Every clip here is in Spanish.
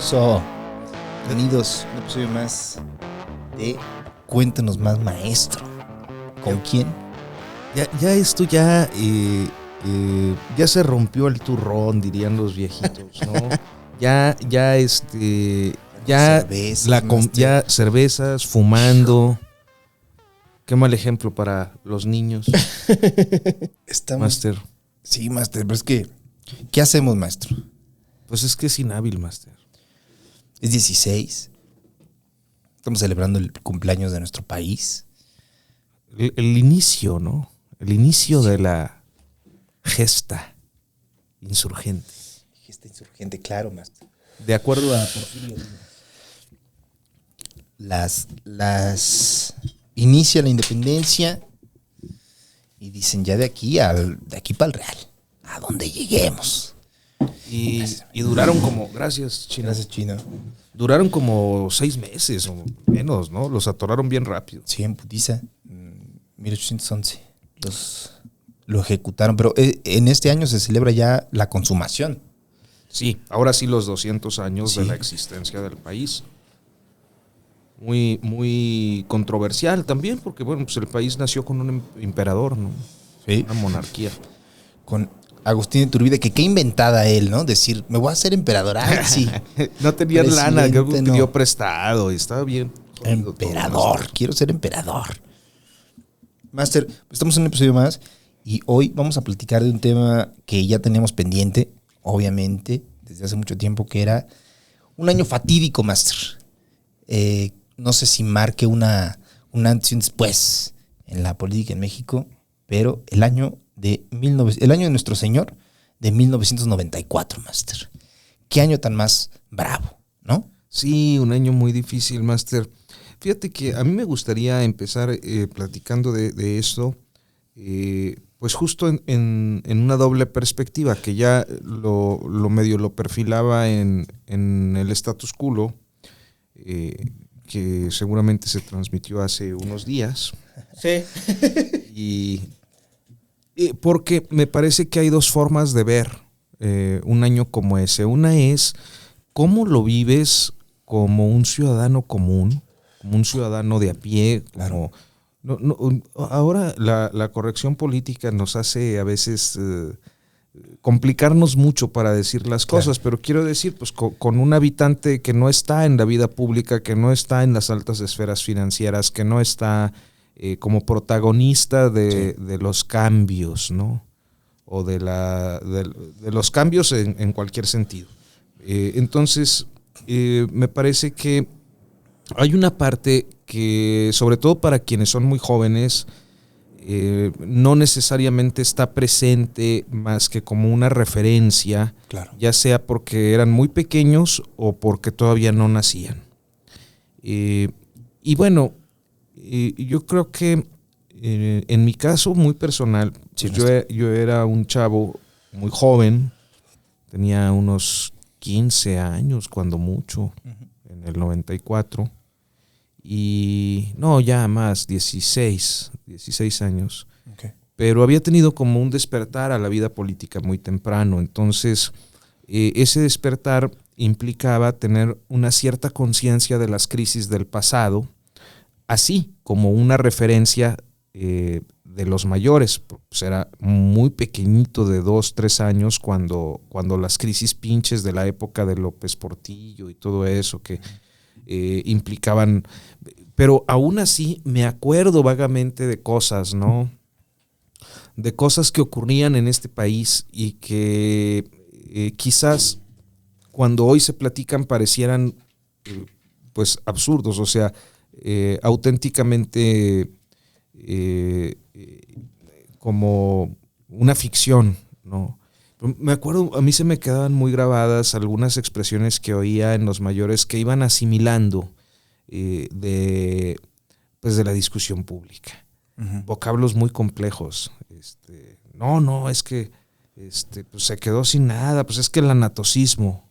Eso. Bienvenidos a un episodio más de Cuéntanos Más, Maestro. ¿Con quién? Esto ya se rompió el turrón, dirían los viejitos, ¿no? ya Cervezas, ya cervezas, fumando. Qué mal ejemplo para los niños. Estamos... Master. Sí, Master, pero es que... ¿Qué hacemos, maestro? Pues es que es inhábil, Master. Es 16. Estamos celebrando el cumpleaños de nuestro país. El inicio, ¿no? El inicio de la gesta insurgente. Gesta insurgente, claro, maestro. De acuerdo a Porfirio Díaz. Inicia la independencia y dicen ya de aquí para el Real, a donde lleguemos. Y duraron como, gracias, China. Gracias, China. Duraron como 6 meses o menos, ¿no? Los atoraron bien rápido. Sí, en putiza. 1811. Lo ejecutaron, pero en este año se celebra ya la consumación. Sí, ahora sí los 200 años Sí. de la existencia del país. Muy, muy controversial también, porque bueno, pues el país nació con un emperador, ¿no? Sí. Una monarquía. Con Agustín de Iturbide, que qué inventada él, ¿no? Decir, me voy a hacer emperador. Ay, sí. No tenía Presidente, lana, creo que no. pidió prestado y estaba bien. Emperador, quiero ser emperador. Master, estamos en un episodio más y hoy vamos a platicar de un tema que ya teníamos pendiente, obviamente, desde hace mucho tiempo, que era un año fatídico, Master. No sé si marque un antes y un después en la política en México, pero el año de nuestro Señor de 1994, Master. Qué año tan más bravo, ¿no? Sí, un año muy difícil, Master. Fíjate que a mí me gustaría empezar platicando de esto, pues justo en una doble perspectiva, que ya lo medio lo perfilaba en el status quo, que seguramente se transmitió hace unos días. Sí. Y porque me parece que hay dos formas de ver un año como ese. Una es cómo lo vives como un ciudadano común, como un ciudadano de a pie. Claro. Ahora la corrección política nos hace a veces complicarnos mucho para decir las cosas, pero quiero decir, pues con un habitante que no está en la vida pública, que no está en las altas esferas financieras, que no está como protagonista de los cambios, ¿no? O de los cambios en cualquier sentido. Entonces, me parece que hay una parte que, sobre todo para quienes son muy jóvenes, no necesariamente está presente más que como una referencia, Claro. ya sea porque eran muy pequeños o porque todavía no nacían. Y bueno, yo creo que en mi caso muy personal, Sí, pues yo era un chavo muy joven, tenía unos 15 años cuando mucho, en el 94. Y no, ya más, 16 años. Okay. Pero había tenido como un despertar a la vida política muy temprano. Entonces, ese despertar implicaba tener una cierta conciencia de las crisis del pasado, así como una referencia de los mayores. Pues era muy pequeñito, de 2, 3 años, cuando las crisis pinches de la época de López Portillo y todo eso que implicaban, pero aún así me acuerdo vagamente de cosas, ¿no? De cosas que ocurrían en este país y que quizás cuando hoy se platican parecieran pues absurdos, o sea, auténticamente como una ficción, ¿no? Me acuerdo, a mí se me quedaban muy grabadas algunas expresiones que oía en los mayores que iban asimilando de la discusión pública. Uh-huh. Vocablos muy complejos. No, es que pues se quedó sin nada, pues es que el anatocismo.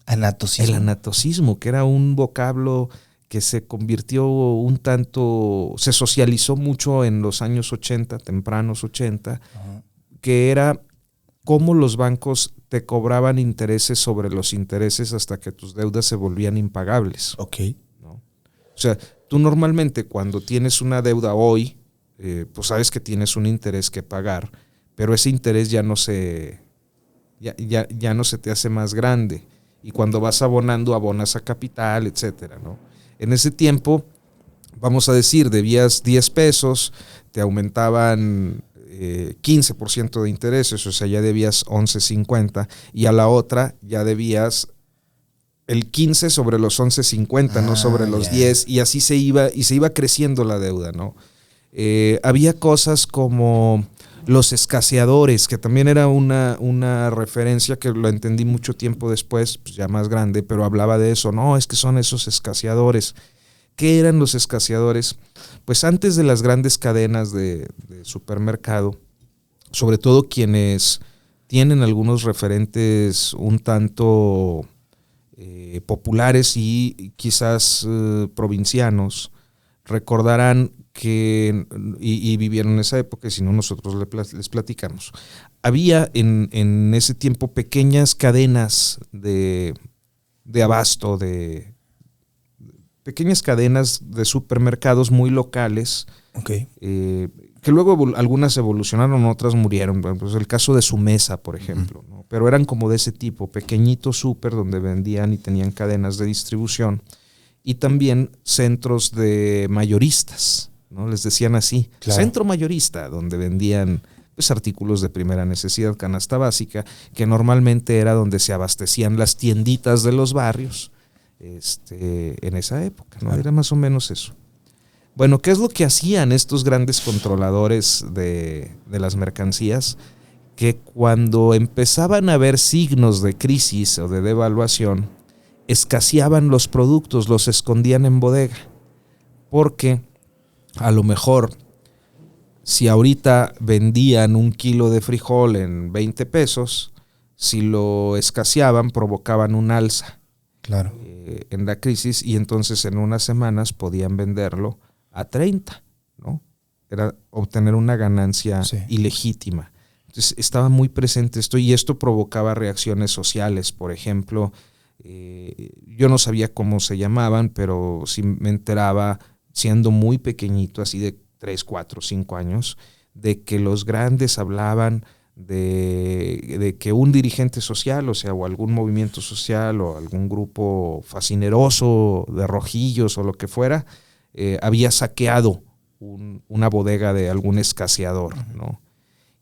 Anatocismo. El anatocismo, que era un vocablo que se convirtió un tanto, se socializó mucho en los años 80, tempranos 80, uh-huh, que era cómo los bancos te cobraban intereses sobre los intereses hasta que tus deudas se volvían impagables. Ok. ¿No? O sea, tú normalmente cuando tienes una deuda hoy, pues sabes que tienes un interés que pagar, pero ese interés ya no se te hace más grande. Y cuando vas abonando, abonas a capital, etcétera, ¿no? En ese tiempo, vamos a decir, debías 10 pesos, te aumentaban 15% de intereses, o sea, ya debías 11.50, y a la otra ya debías el 15 sobre los 11.50, no sobre los 10, y así se iba creciendo la deuda, ¿no? Había cosas como los escaseadores, que también era una referencia que lo entendí mucho tiempo después, pues ya más grande, pero hablaba de eso. No, es que son esos escaseadores. ¿Qué eran los escaseadores? Pues antes de las grandes cadenas de supermercado, sobre todo quienes tienen algunos referentes un tanto populares y quizás provincianos, recordarán que, y vivieron esa época, y si no nosotros les platicamos. Había en ese tiempo pequeñas cadenas de abasto, pequeñas cadenas de supermercados muy locales, Okay. Que luego algunas evolucionaron, otras murieron. Pues el caso de Sumesa, por ejemplo, ¿no? Pero eran como de ese tipo, pequeñitos súper donde vendían y tenían cadenas de distribución, y también centros de mayoristas, ¿no? Les decían así, claro. Centro mayorista, donde vendían pues artículos de primera necesidad, canasta básica, que normalmente era donde se abastecían las tienditas de los barrios en esa época, ¿no? Claro. Era más o menos eso. Bueno, ¿qué es lo que hacían estos grandes controladores de las mercancías? Que cuando empezaban a haber signos de crisis o de devaluación, escaseaban los productos, los escondían en bodega. Porque a lo mejor, si ahorita vendían 1 kilo de frijol en 20 pesos, si lo escaseaban, provocaban un alza. Claro. En la crisis, y entonces en unas semanas podían venderlo a 30, ¿no? Era obtener una ganancia ilegítima. Entonces estaba muy presente esto, y esto provocaba reacciones sociales. Por ejemplo, yo no sabía cómo se llamaban, pero sí me enteraba siendo muy pequeñito, así de 3, 4, 5 años, de que los grandes hablaban de que un dirigente social, o sea, o algún movimiento social o algún grupo fascineroso de rojillos o lo que fuera, había saqueado una bodega de algún escaseador, ¿no?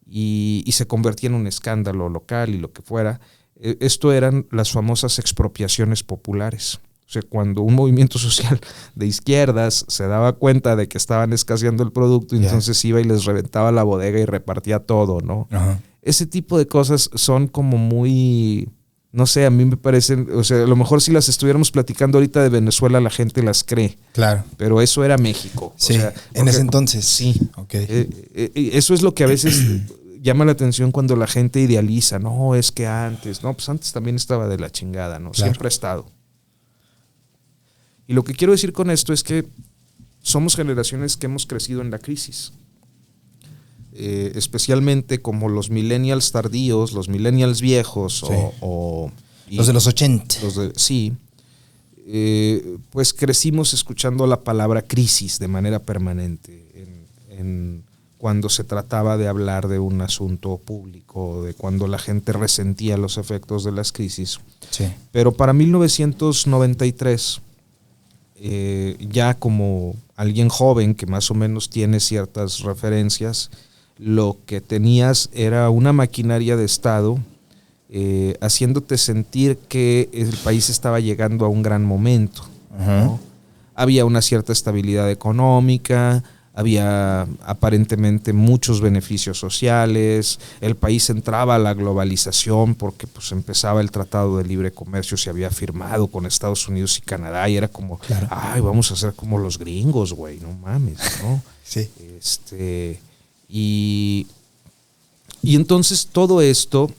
Y se convertía en un escándalo local y lo que fuera. Esto eran las famosas expropiaciones populares. O sea, cuando un movimiento social de izquierdas se daba cuenta de que estaban escaseando el producto, entonces iba y les reventaba la bodega y repartía todo, ¿no? Uh-huh. Ese tipo de cosas son como muy, no sé, a mí me parecen, o sea, a lo mejor si las estuviéramos platicando ahorita de Venezuela, la gente las cree. Claro. Pero eso era México. Sí, o sea, en ese entonces. Sí. Okay. Eso es lo que a veces llama la atención cuando la gente idealiza. No, es que antes, no, pues antes también estaba de la chingada, ¿no? Claro. Siempre ha estado. Y lo que quiero decir con esto es que somos generaciones que hemos crecido en la crisis. Especialmente como los millennials tardíos, los millennials viejos, sí. Los de los 80. Sí. Pues crecimos escuchando la palabra crisis de manera permanente cuando se trataba de hablar de un asunto público, de cuando la gente resentía los efectos de las crisis. Sí. Pero para 1993, ya como alguien joven que más o menos tiene ciertas referencias, lo que tenías era una maquinaria de Estado haciéndote sentir que el país estaba llegando a un gran momento, ¿no? Había una cierta estabilidad económica, había aparentemente muchos beneficios sociales, el país entraba a la globalización porque pues empezaba el Tratado de Libre Comercio, se había firmado con Estados Unidos y Canadá, y era como, claro. Ay, vamos a ser como los gringos, güey, no mames, ¿no? Sí. Y entonces todo esto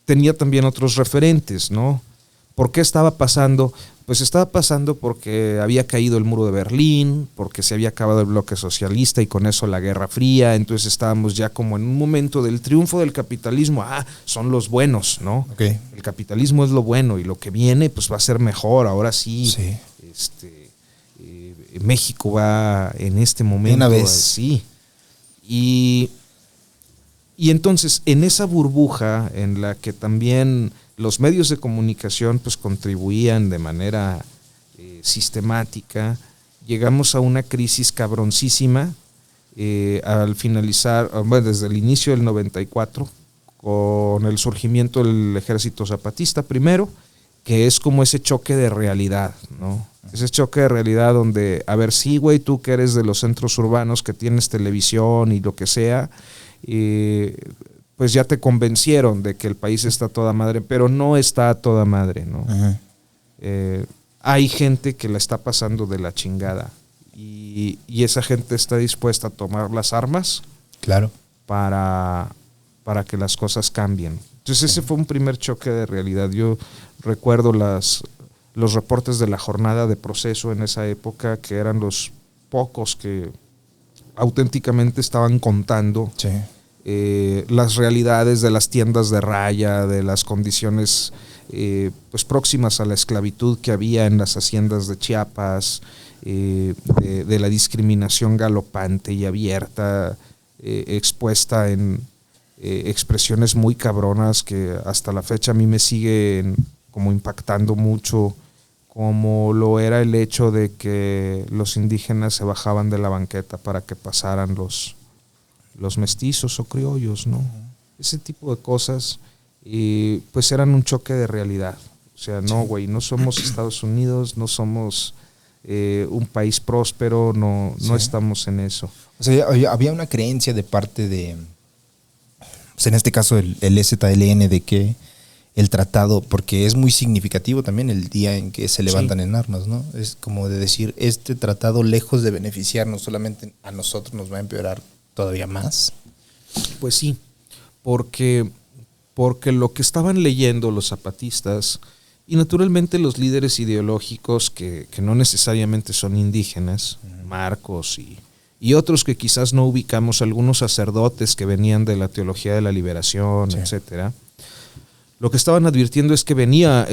tenía también otros referentes, ¿no? ¿Por qué estaba pasando? Pues estaba pasando porque había caído el muro de Berlín, porque se había acabado el bloque socialista y con eso la Guerra Fría, entonces estábamos ya como en un momento del triunfo del capitalismo. Son los buenos, ¿no? Okay. El capitalismo es lo bueno y lo que viene pues va a ser mejor, ahora sí. México va en este momento. Una vez. Sí. Y entonces en esa burbuja en la que también los medios de comunicación pues contribuían de manera sistemática, llegamos a una crisis cabroncísima al finalizar, desde el inicio del 94, con el surgimiento del Ejército Zapatista primero, que es como ese choque de realidad, ¿no? Ese choque de realidad donde, a ver, sí, güey, tú que eres de los centros urbanos, que tienes televisión y lo que sea, pues ya te convencieron de que el país está a toda madre, pero no está a toda madre, ¿no? Hay gente que la está pasando de la chingada y esa gente está dispuesta a tomar las armas, claro, para que las cosas cambien. Entonces ese fue un primer choque de realidad. Yo recuerdo los reportes de la jornada de proceso en esa época, que eran los pocos que auténticamente estaban contando las realidades de las tiendas de raya, de las condiciones pues próximas a la esclavitud que había en las haciendas de Chiapas, de la discriminación galopante y abierta, expuesta en expresiones muy cabronas que hasta la fecha a mí me siguen como impactando mucho, como lo era el hecho de que los indígenas se bajaban de la banqueta para que pasaran los mestizos o criollos, ¿no? Ese tipo de cosas, pues eran un choque de realidad. O sea, no, güey, no somos Estados Unidos, no somos un país próspero, no estamos en eso. O sea, había una creencia de parte de, pues en este caso el EZLN, de que el tratado, porque es muy significativo también el día en que se levantan en armas, ¿no? Es como de decir, este tratado, lejos de beneficiarnos solamente a nosotros, nos va a empeorar todavía más. Pues sí, porque lo que estaban leyendo los zapatistas y naturalmente los líderes ideológicos que no necesariamente son indígenas, Marcos y otros que quizás no ubicamos, algunos sacerdotes que venían de la teología de la liberación, etcétera. Lo que estaban advirtiendo es que venía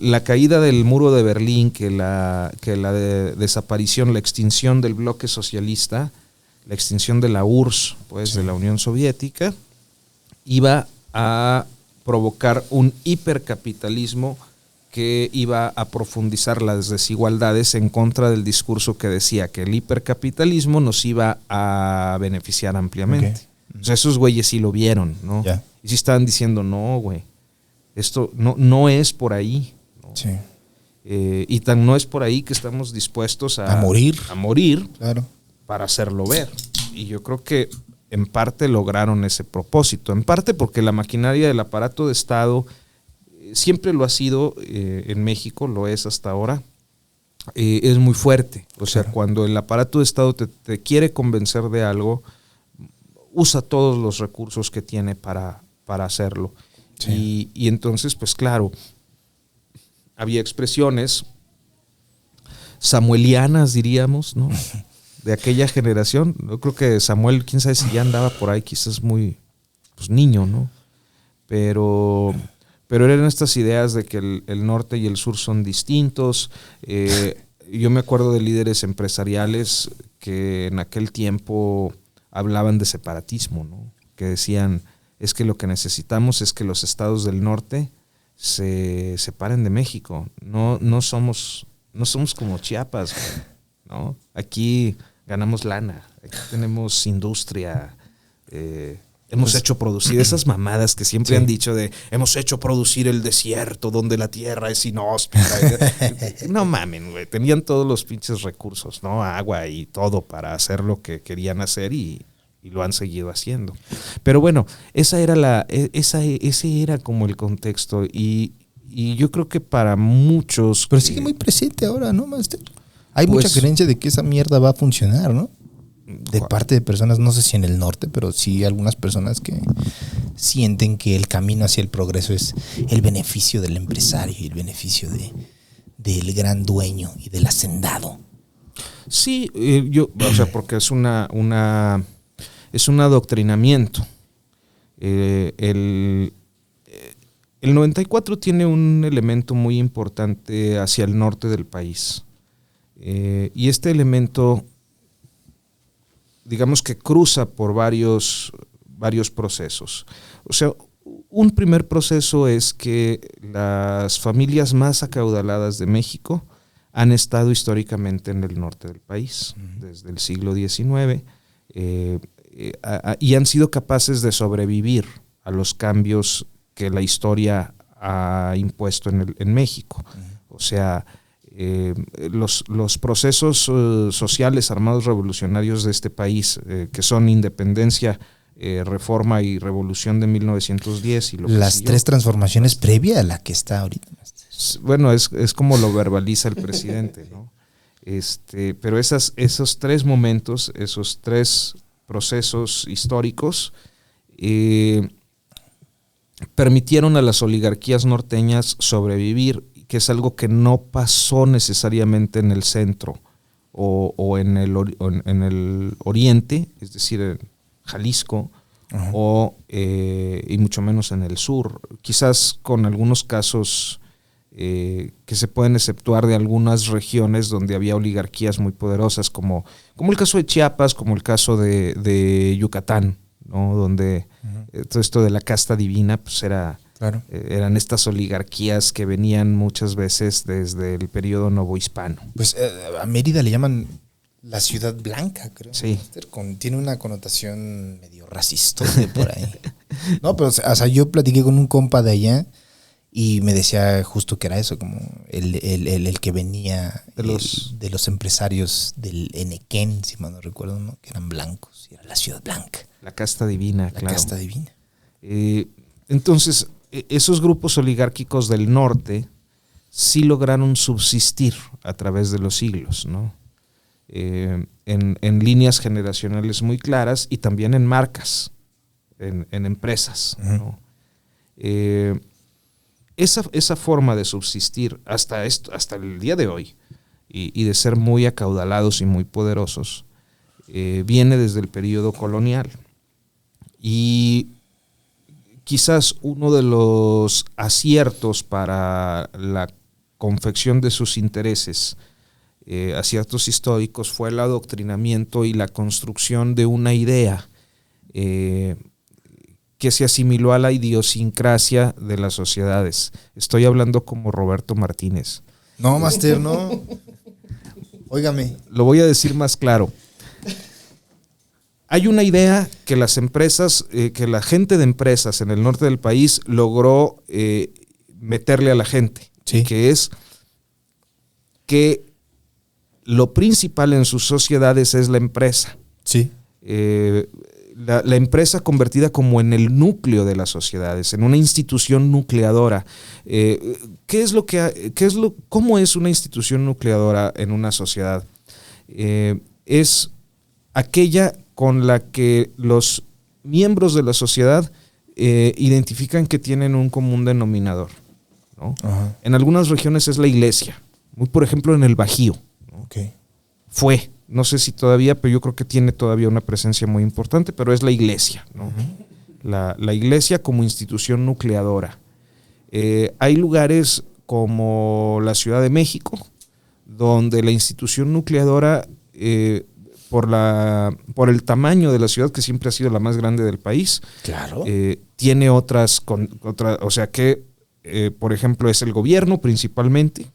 la caída del muro de Berlín, que la desaparición, la extinción del bloque socialista, la extinción de la URSS, pues de la Unión Soviética, iba a provocar un hipercapitalismo que iba a profundizar las desigualdades en contra del discurso que decía que el hipercapitalismo nos iba a beneficiar ampliamente. O sea, esos güeyes sí lo vieron, ¿no? Y sí estaban diciendo, no, güey, esto no es por ahí, ¿no? Y tan no es por ahí que estamos dispuestos a morir claro, para hacerlo ver. Y yo creo que en parte lograron ese propósito, en parte porque la maquinaria del aparato de Estado siempre lo ha sido en México, lo es hasta ahora, es muy fuerte. O sea, cuando el aparato de Estado te quiere convencer de algo, usa todos los recursos que tiene para hacerlo. Y entonces, pues claro, había expresiones samuelianas, diríamos, ¿no? De aquella generación. Yo creo que Samuel, quién sabe si ya andaba por ahí, quizás muy niño, ¿no? Pero eran estas ideas de que el norte y el sur son distintos. Yo me acuerdo de líderes empresariales que en aquel tiempo hablaban de separatismo, ¿no? Que decían, es que lo que necesitamos es que los estados del norte se separen de México. No somos como Chiapas, ¿no? Aquí ganamos lana, aquí tenemos industria, hemos hecho producir esas mamadas que siempre han dicho de hemos hecho producir el desierto donde la tierra es inhóspita. No mamen, güey, tenían todos los pinches recursos, ¿no? Agua y todo para hacer lo que querían hacer y lo han seguido haciendo. Pero bueno, ese era como el contexto y yo creo que para muchos... Pero sigue muy presente ahora, ¿no, Master? Hay mucha creencia de que esa mierda va a funcionar, ¿no? De parte de personas, no sé si en el norte, pero sí algunas personas que sienten que el camino hacia el progreso es el beneficio del empresario y el beneficio del gran dueño y del hacendado. Sí, porque es es un adoctrinamiento. El 94 tiene un elemento muy importante hacia el norte del país. Y este elemento, digamos que cruza por varios procesos. O sea, un primer proceso es que las familias más acaudaladas de México han estado históricamente en el norte del país, desde el siglo XIX, y han sido capaces de sobrevivir a los cambios que la historia ha impuesto en México. O sea, los procesos sociales armados revolucionarios de este país, que son independencia, reforma y revolución de 1910 y lo que las siguió. 3 transformaciones previa a la que está ahorita. Bueno, es como lo verbaliza el presidente, ¿no? Pero esos 3 momentos, esos 3 procesos históricos, permitieron a las oligarquías norteñas sobrevivir, que es algo que no pasó necesariamente en el centro o en el oriente, es decir, en Jalisco, y mucho menos en el sur, quizás con algunos casos que se pueden exceptuar de algunas regiones donde había oligarquías muy poderosas, como el caso de Chiapas, como el caso de Yucatán, ¿no? Donde todo esto de la casta divina pues eran estas oligarquías que venían muchas veces desde el periodo novohispano. Pues a Mérida le llaman la ciudad blanca, creo. Sí. Tiene una connotación medio racista por ahí. No, pero o sea, yo platiqué con un compa de allá y me decía justo que era eso, como el que venía de los empresarios del Enequén, si mal no recuerdo, ¿no? Que eran blancos, y era la ciudad blanca. La casta divina, claro. La casta divina. Entonces, esos grupos oligárquicos del norte sí lograron subsistir a través de los siglos, ¿no? En líneas generacionales muy claras y también en marcas, en empresas, ¿no? Esa forma de subsistir hasta el día de hoy y de ser muy acaudalados y muy poderosos viene desde el periodo colonial. Y quizás uno de los aciertos para la confección de sus intereses, aciertos históricos, fue el adoctrinamiento y la construcción de una idea que se asimiló a la idiosincrasia de las sociedades. Estoy hablando como Roberto Martínez. No, Master, no. Óigame. Lo voy a decir más claro. Hay una idea que las empresas, que la gente de empresas en el norte del país logró meterle a la gente, sí, que es que lo principal en sus sociedades es la empresa. Sí. La empresa convertida como en el núcleo de las sociedades, en una institución nucleadora. ¿Cómo es una institución nucleadora en una sociedad? Es aquella con la que los miembros de la sociedad identifican que tienen un común denominador, ¿no? En algunas regiones es la iglesia, por ejemplo en el Bajío, ¿no? Okay. No sé si todavía, pero yo creo que tiene todavía una presencia muy importante, pero es la iglesia, ¿no? La iglesia como institución nucleadora. Hay lugares como la Ciudad de México, donde la institución nucleadora, por el tamaño de la ciudad, que siempre ha sido la más grande del país, claro, tiene otras, o sea que, por ejemplo, es el gobierno principalmente.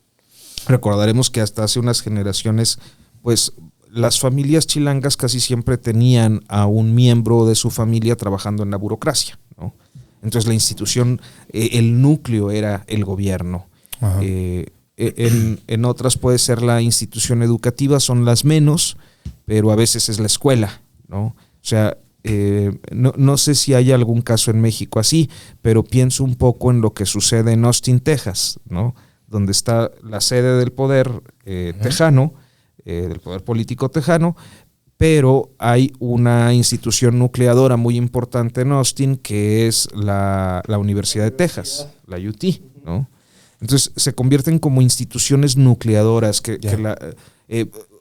Recordaremos que hasta hace unas generaciones, pues las familias chilangas casi siempre tenían a un miembro de su familia trabajando en la burocracia, ¿no? Entonces la institución, el núcleo era el gobierno. En otras puede ser la institución educativa, son las menos, pero a veces es la escuela, ¿no? O sea, no sé si hay algún caso en México así, pero pienso un poco en lo que sucede en Austin, Texas, ¿no? Donde está la sede del poder tejano, del poder político tejano, pero hay una institución nucleadora muy importante en Austin, que es la Universidad de Texas, la UT, ¿no? Entonces se convierten como instituciones nucleadoras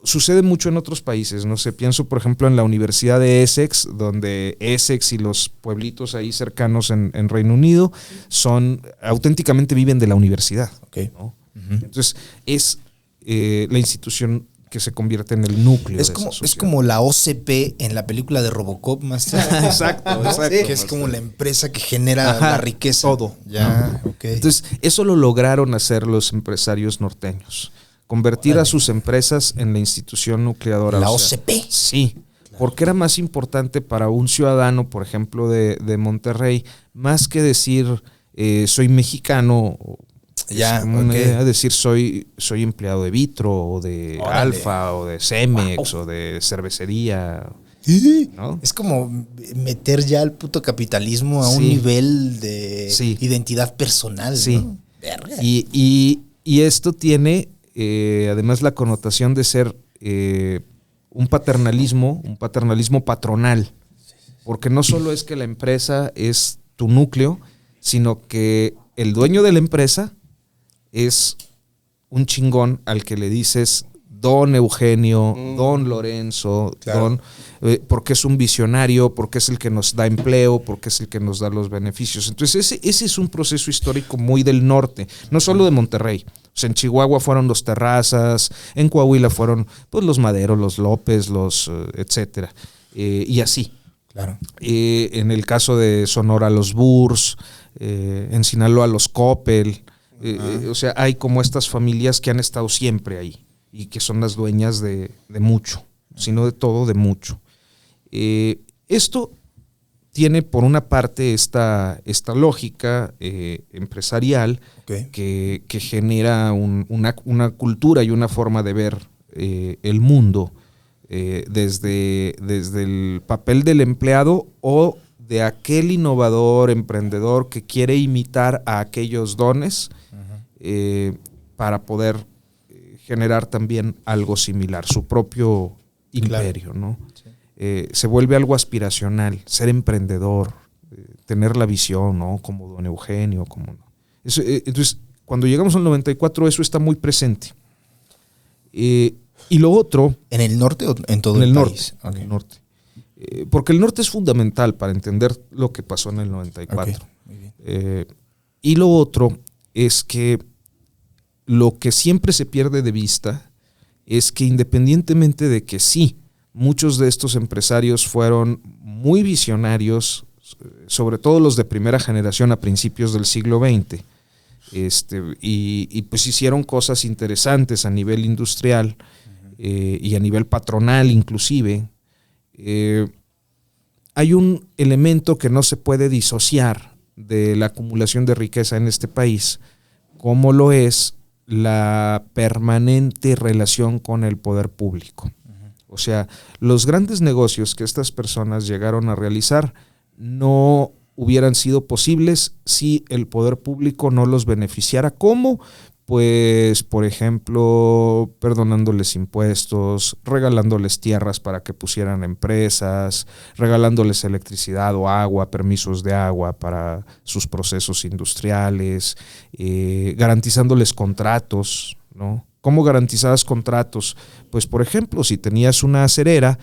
sucede mucho en otros países, no sé, pienso por ejemplo en la Universidad de Essex, donde Essex y los pueblitos ahí cercanos en Reino Unido auténticamente viven de la universidad, ¿no? Entonces es la institución que se convierte en el núcleo de esa sociedad. Es como la OCP en la película de Robocop, Master. Exacto. Que es como la empresa que genera la riqueza. Todo. Ya, okay. Entonces, eso lo lograron hacer los empresarios norteños. Convertir a sus empresas en la institución nucleadora. La OCP. Sí, claro. Porque era más importante para un ciudadano, por ejemplo, de Monterrey, más que decir soy mexicano. Ya, decir soy empleado de Vitro o de Alfa o de Cemex o de cervecería, ¿no? Es como meter ya el puto capitalismo a un nivel de identidad personal, sí. ¿no? Y esto tiene además la connotación de ser un paternalismo patronal, porque no solo es que la empresa es tu núcleo, sino que el dueño de la empresa es un chingón al que le dices don Eugenio, don Lorenzo, claro. Porque es un visionario, porque es el que nos da empleo, porque es el que nos da los beneficios. Entonces ese es un proceso histórico muy del norte, no solo de Monterrey. O sea, en Chihuahua fueron los Terrazas, en Coahuila fueron pues, los Madero, los López, los etcétera, y así. Claro. En el caso de Sonora, los Burs, en Sinaloa, los Coppel. O sea, hay como estas familias que han estado siempre ahí y que son las dueñas de mucho, sino de todo, de mucho. Esto tiene por una parte esta lógica empresarial que genera una cultura y una forma de ver el mundo desde el papel del empleado o de aquel innovador, emprendedor que quiere imitar a aquellos dones para poder generar también algo similar, su propio imperio, ¿no? Sí. Se vuelve algo aspiracional, ser emprendedor, tener la visión, ¿no? Como don Eugenio, como no. Entonces, cuando llegamos al 94, eso está muy presente. Y lo otro... ¿En el norte o en todo el país? En el norte. Porque el norte es fundamental para entender lo que pasó en el 94. Okay, muy bien. Y lo otro es que lo que siempre se pierde de vista es que independientemente de que sí, muchos de estos empresarios fueron muy visionarios, sobre todo los de primera generación a principios del siglo XX, y pues hicieron cosas interesantes a nivel industrial y a nivel patronal inclusive. Hay un elemento que no se puede disociar de la acumulación de riqueza en este país, como lo es la permanente relación con el poder público. O sea, los grandes negocios que estas personas llegaron a realizar no hubieran sido posibles si el poder público no los beneficiara. ¿Cómo? Pues, por ejemplo, perdonándoles impuestos, regalándoles tierras para que pusieran empresas, regalándoles electricidad o agua, permisos de agua para sus procesos industriales, garantizándoles contratos, ¿no? ¿Cómo garantizabas contratos? Pues, por ejemplo, si tenías una acerera,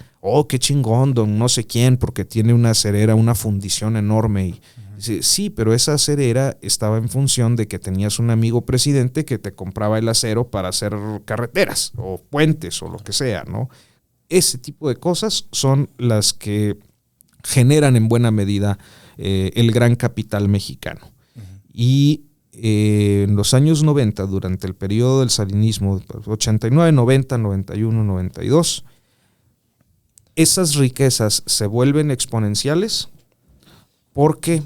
qué chingón, don no sé quién, porque tiene una acerera, una fundición enorme y sí, pero esa acerera estaba en función de que tenías un amigo presidente que te compraba el acero para hacer carreteras o puentes o lo que sea, ¿no? Ese tipo de cosas son las que generan en buena medida el gran capital mexicano. Y en los años 90, durante el periodo del salinismo, 89, 90, 91, 92, esas riquezas se vuelven exponenciales porque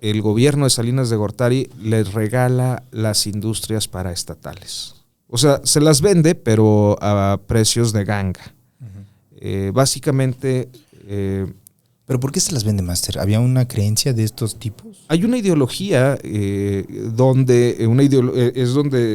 el gobierno de Salinas de Gortari les regala las industrias paraestatales. O sea, se las vende, pero a precios de ganga. Básicamente... ¿Pero por qué se las vende, Master? ¿Había una creencia de estos tipos? Hay una ideología es donde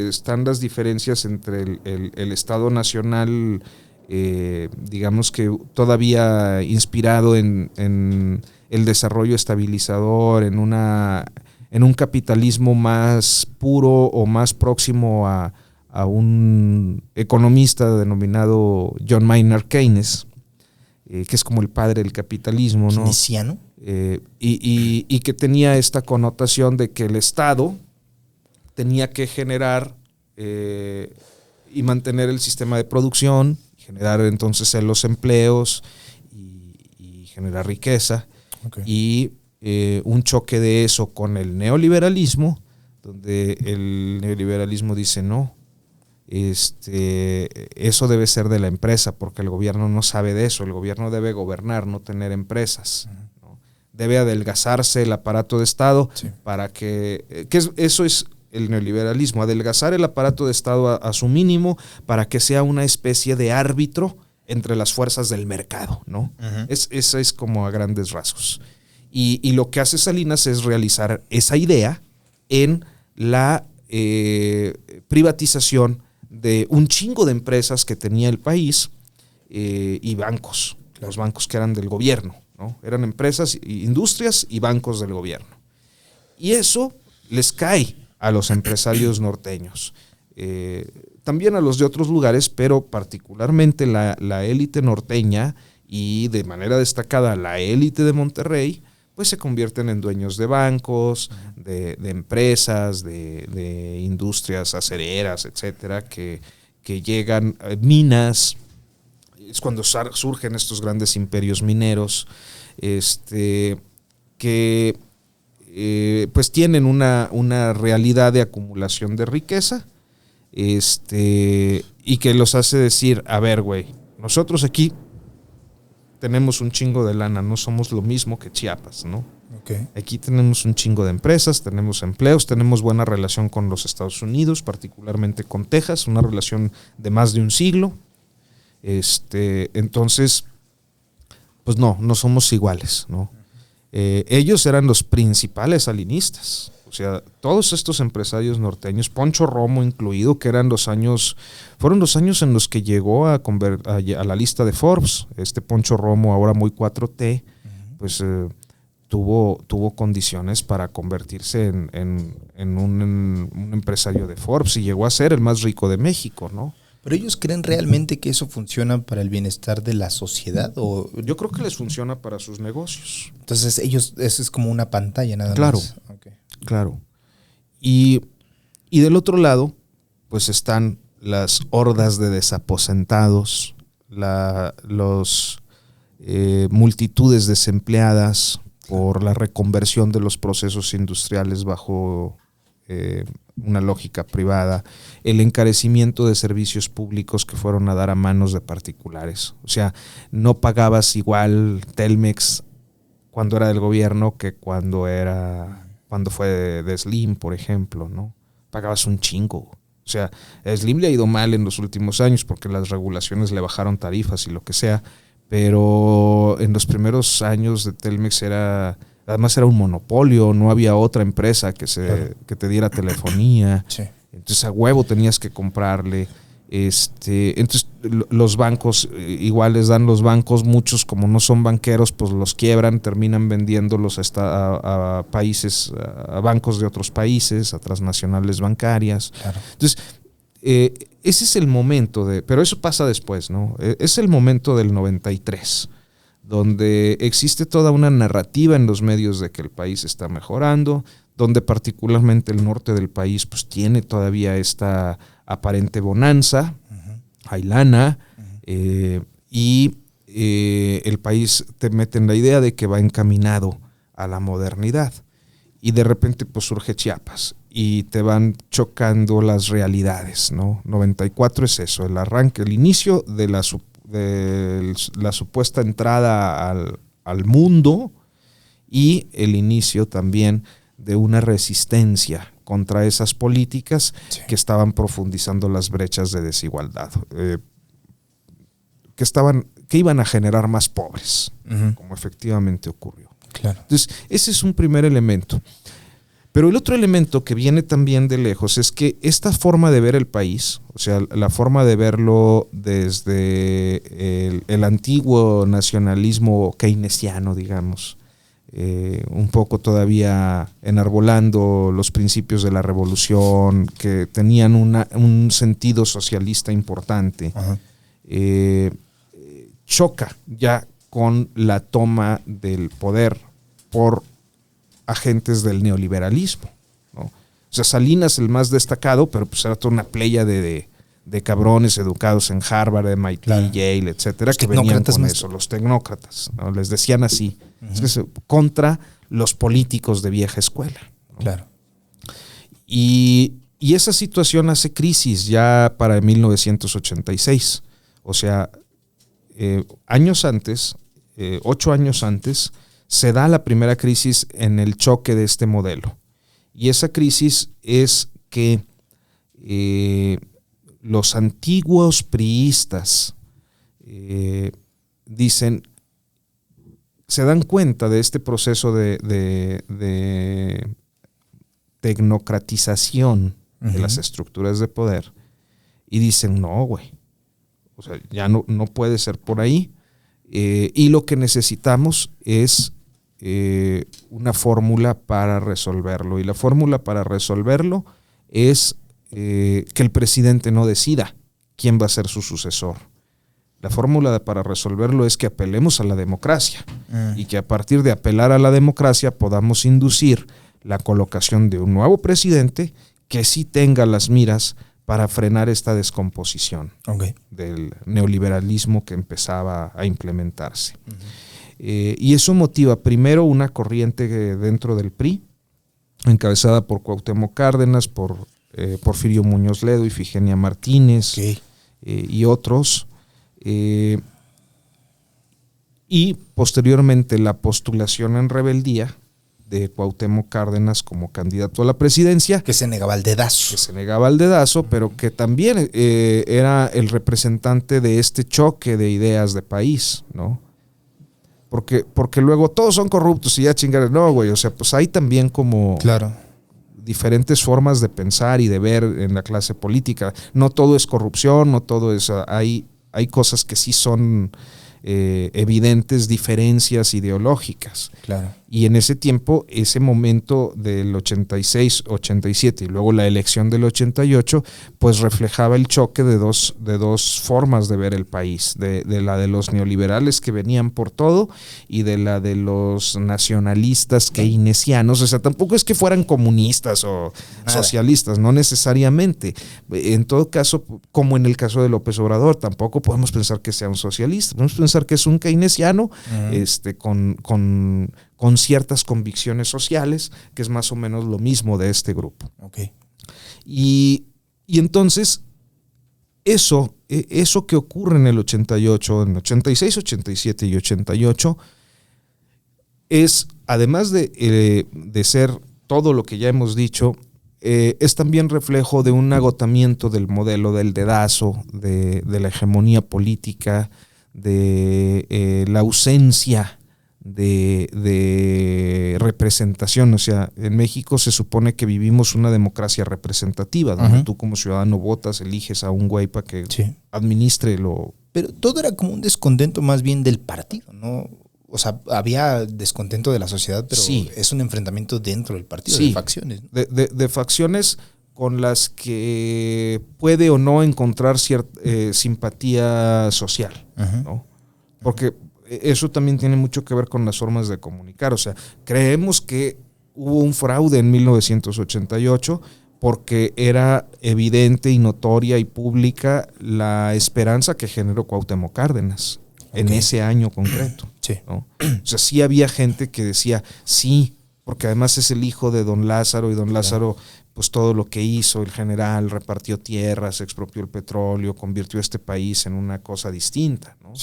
están las diferencias entre el Estado Nacional, digamos que todavía inspirado en el desarrollo estabilizador, en una en un capitalismo más puro o más próximo a un economista denominado John Maynard Keynes, que es como el padre del capitalismo, ¿no? ¿Keynesiano? Y que tenía esta connotación de que el Estado tenía que generar y mantener el sistema de producción, generar entonces los empleos y generar riqueza. Okay. Y un choque de eso con el neoliberalismo, donde el neoliberalismo dice no, eso debe ser de la empresa, porque el gobierno no sabe de eso, el gobierno debe gobernar, no tener empresas, ¿no? Debe adelgazarse el aparato de Estado, Sí. para eso es el neoliberalismo, adelgazar el aparato de Estado a su mínimo para que sea una especie de árbitro entre las fuerzas del mercado, ¿no? Uh-huh. Eso es como a grandes rasgos. Y lo que hace Salinas es realizar esa idea en la privatización de un chingo de empresas que tenía el país y bancos, claro. Los bancos que eran del gobierno, ¿no? Eran empresas, industrias y bancos del gobierno. Y eso les cae a los empresarios norteños. También a los de otros lugares, pero particularmente la élite norteña y de manera destacada la élite de Monterrey, pues se convierten en dueños de bancos, de empresas, de industrias acereras, etcétera, que llegan, minas. Es cuando surgen estos grandes imperios mineros, que pues tienen una realidad de acumulación de riqueza, y que los hace decir, a ver, güey, nosotros aquí tenemos un chingo de lana, no somos lo mismo que Chiapas, ¿no? Okay. Aquí tenemos un chingo de empresas, tenemos empleos, tenemos buena relación con los Estados Unidos, particularmente con Texas, una relación de más de un siglo. Entonces, pues no somos iguales, ¿no? Ellos eran los principales salinistas. O sea, todos estos empresarios norteños, Poncho Romo incluido, que fueron los años en los que llegó a la lista de Forbes. Poncho Romo, ahora muy 4T, pues tuvo condiciones para convertirse en un empresario de Forbes y llegó a ser el más rico de México, ¿no? ¿Pero ellos creen realmente que eso funciona para el bienestar de la sociedad? ¿O? Yo creo que les funciona para sus negocios. Entonces eso es como una pantalla nada Claro, más. Okay. Claro. Y del otro lado, pues están las hordas de desaposentados, los multitudes desempleadas por la reconversión de los procesos industriales bajo una lógica privada, el encarecimiento de servicios públicos que fueron a dar a manos de particulares. O sea, no pagabas igual Telmex cuando era del gobierno que cuando fue de Slim, por ejemplo, ¿no? Pagabas un chingo. O sea, a Slim le ha ido mal en los últimos años porque las regulaciones le bajaron tarifas y lo que sea, pero en los primeros años de Telmex además era un monopolio, no había otra empresa que te diera telefonía. Sí. Entonces a huevo tenías que comprarle. Entonces los bancos, igual les dan los bancos, muchos como no son banqueros, pues los quiebran, terminan vendiéndolos a países, a bancos de otros países, a transnacionales bancarias. Claro. Entonces, ese es el momento pero eso pasa después, ¿no? Es el momento del 93, donde existe toda una narrativa en los medios de que el país está mejorando, donde particularmente el norte del país pues tiene todavía esta aparente bonanza, hay lana, y el país te mete en la idea de que va encaminado a la modernidad. Y de repente pues surge Chiapas y te van chocando las realidades, ¿no? 94 es eso, el arranque, el inicio de la supuesta entrada al mundo y el inicio también de una resistencia contra esas políticas que estaban profundizando las brechas de desigualdad, que iban a generar más pobres, como efectivamente ocurrió. Claro. Entonces, ese es un primer elemento. Pero el otro elemento que viene también de lejos es que esta forma de ver el país, o sea, la forma de verlo desde el antiguo nacionalismo keynesiano, digamos, un poco todavía enarbolando los principios de la revolución, que tenían un sentido socialista importante, choca ya con la toma del poder por agentes del neoliberalismo, ¿no? O sea, Salinas el más destacado, pero pues era toda una playa de cabrones educados en Harvard, MIT, claro, Yale, etcétera, que venían con eso, los tecnócratas, ¿no? Les decían así, es que contra los políticos de vieja escuela, ¿no? Claro. Y esa situación hace crisis ya para 1986, o sea, años antes, 8 años antes, se da la primera crisis en el choque de este modelo. Y esa crisis es que los antiguos priistas dicen, se dan cuenta de este proceso de tecnocratización de las estructuras de poder y dicen, no, güey, o sea, ya no puede ser por ahí, y lo que necesitamos es una fórmula para resolverlo, y la fórmula para resolverlo es que el presidente no decida quién va a ser su sucesor. La fórmula para resolverlo es que apelemos a la democracia y que a partir de apelar a la democracia podamos inducir la colocación de un nuevo presidente que sí tenga las miras para frenar esta descomposición del neoliberalismo que empezaba a implementarse. Y eso motiva primero una corriente dentro del PRI, encabezada por Cuauhtémoc Cárdenas, por Porfirio Muñoz Ledo, Ifigenia Martínez y otros, y posteriormente la postulación en rebeldía de Cuauhtémoc Cárdenas como candidato a la presidencia. Que se negaba al dedazo. Pero que también era el representante de este choque de ideas de país, ¿no? Porque luego todos son corruptos y ya chingar, no, güey, o sea, pues hay también como diferentes formas de pensar y de ver en la clase política. No todo es corrupción, no todo es, hay cosas que sí son evidentes diferencias ideológicas. Claro. Y en ese tiempo, ese momento del 86, 87 y luego la elección del 88, pues reflejaba el choque de dos formas de ver el país, de la de los neoliberales que venían por todo y de la de los nacionalistas keynesianos. O sea, tampoco es que fueran comunistas o socialistas, no necesariamente. En todo caso, como en el caso de López Obrador, tampoco podemos pensar que sea un socialista, podemos pensar que es un keynesiano con ciertas convicciones sociales, que es más o menos lo mismo de este grupo. Y entonces, eso que ocurre en el 88, en 86, 87 y 88, es, además de ser todo lo que ya hemos dicho, es también reflejo de un agotamiento del modelo del dedazo, de la hegemonía política, de la ausencia de representación. O sea, en México se supone que vivimos una democracia representativa, donde tú como ciudadano votas, eliges a un güey para que administre lo... Pero todo era como un descontento más bien del partido, ¿no? O sea, había descontento de la sociedad, pero es un enfrentamiento dentro del partido, de facciones, ¿no? De facciones con las que puede o no encontrar cierta simpatía social, ¿no? Porque eso también tiene mucho que ver con las formas de comunicar. O sea, creemos que hubo un fraude en 1988 porque era evidente y notoria y pública la esperanza que generó Cuauhtémoc Cárdenas en ese año concreto, ¿no? O sea, sí había gente que decía sí, porque además es el hijo de don Lázaro, y don Lázaro, pues todo lo que hizo, el general, repartió tierras, expropió el petróleo, convirtió a este país en una cosa distinta, ¿no?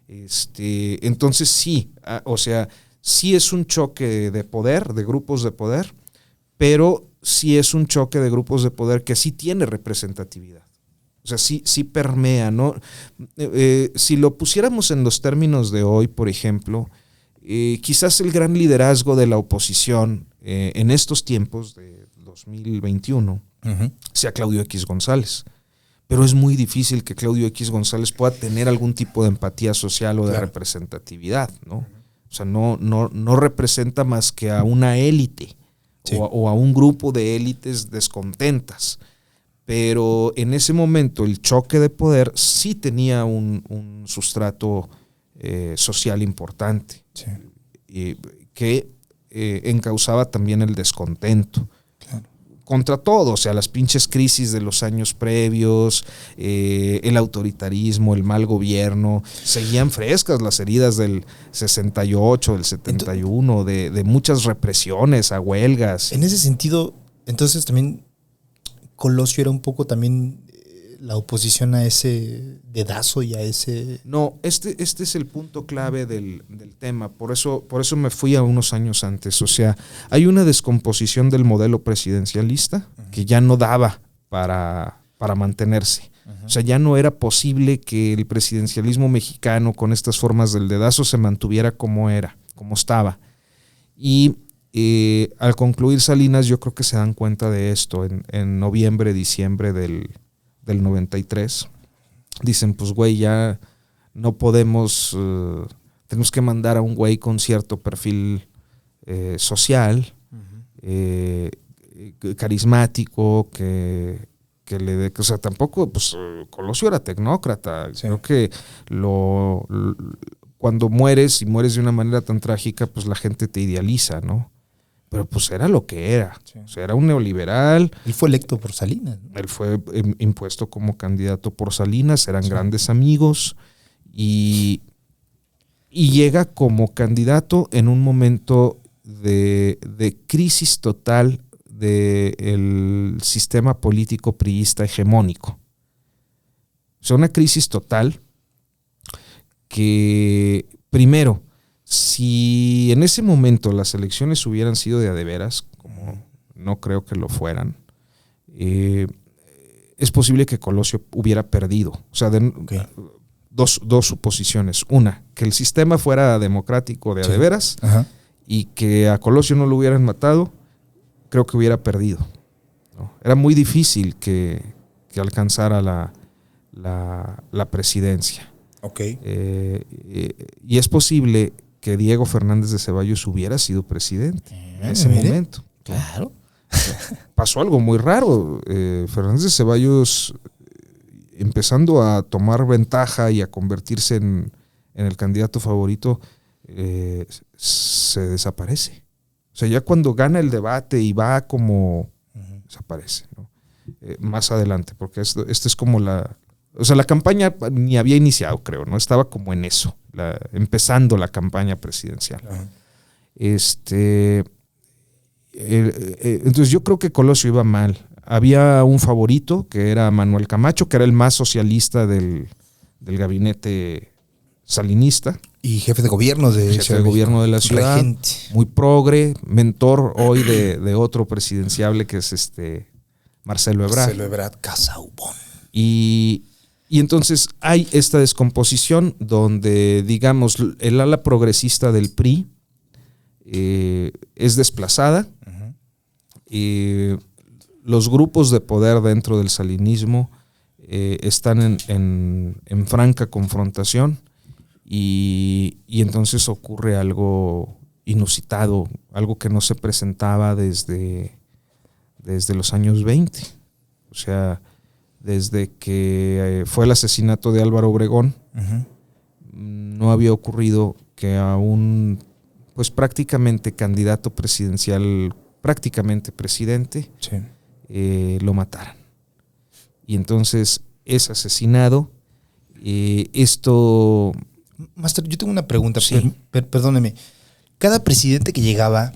Entonces sí, o sea, sí es un choque de poder, de grupos de poder, pero sí es un choque de grupos de poder que sí tiene representatividad. O sea, sí permea, ¿no? Si lo pusiéramos en los términos de hoy, por ejemplo, quizás el gran liderazgo de la oposición en estos tiempos de 2021 sea Claudio X González. Pero es muy difícil que Claudio X González pueda tener algún tipo de empatía social o de representatividad, ¿no? O O sea, no representa más que a una élite, sí, o a un grupo de élites descontentas. Pero en ese momento el choque de poder sí tenía un sustrato social importante, sí, que encausaba también el descontento. Claro. Contra todo, o sea, las pinches crisis de los años previos, el autoritarismo, el mal gobierno, seguían frescas las heridas del 68, del 71, de muchas represiones a huelgas. En ese sentido, entonces también Colosio era un poco también la oposición a ese dedazo y a ese... No, este es el punto clave del tema, por eso me fui a unos años antes. O sea, hay una descomposición del modelo presidencialista, uh-huh, que ya no daba para mantenerse. Uh-huh. O sea, ya no era posible que el presidencialismo mexicano con estas formas del dedazo se mantuviera como estaba. Y al concluir Salinas, yo creo que se dan cuenta de esto en noviembre, diciembre del 93. Dicen, pues güey, ya no podemos, tenemos que mandar a un güey con cierto perfil social, uh-huh, carismático, que le dé, o sea, tampoco, pues Colosio era tecnócrata. Sí. Creo que cuando mueres y mueres de una manera tan trágica, pues la gente te idealiza, ¿no? Pero pues era lo que era. Sí. O sea, era un neoliberal. Él fue electo por Salinas, ¿no? Él fue impuesto como candidato por Salinas, eran, sí, grandes amigos, y llega como candidato en un momento de crisis total del sistema político priista hegemónico. O sea, una crisis total que, primero, si en ese momento las elecciones hubieran sido de a de veras, como no creo que lo fueran, es posible que Colosio hubiera perdido. O sea, okay, dos suposiciones. Una, que el sistema fuera democrático de a de veras, ajá, y que a Colosio no lo hubieran matado, creo que hubiera perdido, ¿no? Era muy difícil que alcanzara la presidencia. Okay. Y es posible que Diego Fernández de Ceballos hubiera sido presidente en ese momento. Claro. Pasó algo muy raro. Fernández de Ceballos, empezando a tomar ventaja y a convertirse en el candidato favorito, se desaparece. O sea, ya cuando gana el debate y va como, uh-huh, desaparece, ¿no? Más adelante, porque esto es como la campaña ni había iniciado, creo, ¿no? Estaba como en eso, empezando la campaña presidencial. Uh-huh. Entonces yo creo que Colosio iba mal. Había un favorito que era Manuel Camacho, que era el más socialista del gabinete salinista. Y jefe de gobierno de la ciudad. Regente. Muy progre, mentor hoy de otro presidenciable que es Marcelo Ebrard. Marcelo Ebrard Casaubon. Y entonces hay esta descomposición donde, digamos, el ala progresista del PRI es desplazada. Uh-huh. Los grupos de poder dentro del salinismo están en franca confrontación, y entonces ocurre algo inusitado, algo que no se presentaba desde los años 20. O sea, desde que fue el asesinato de Álvaro Obregón, uh-huh, no había ocurrido que a un, pues prácticamente candidato presidencial, prácticamente presidente, sí, lo mataran. Y entonces es asesinado. Esto... Master, yo tengo una pregunta, sí, perdóneme. Cada presidente que llegaba,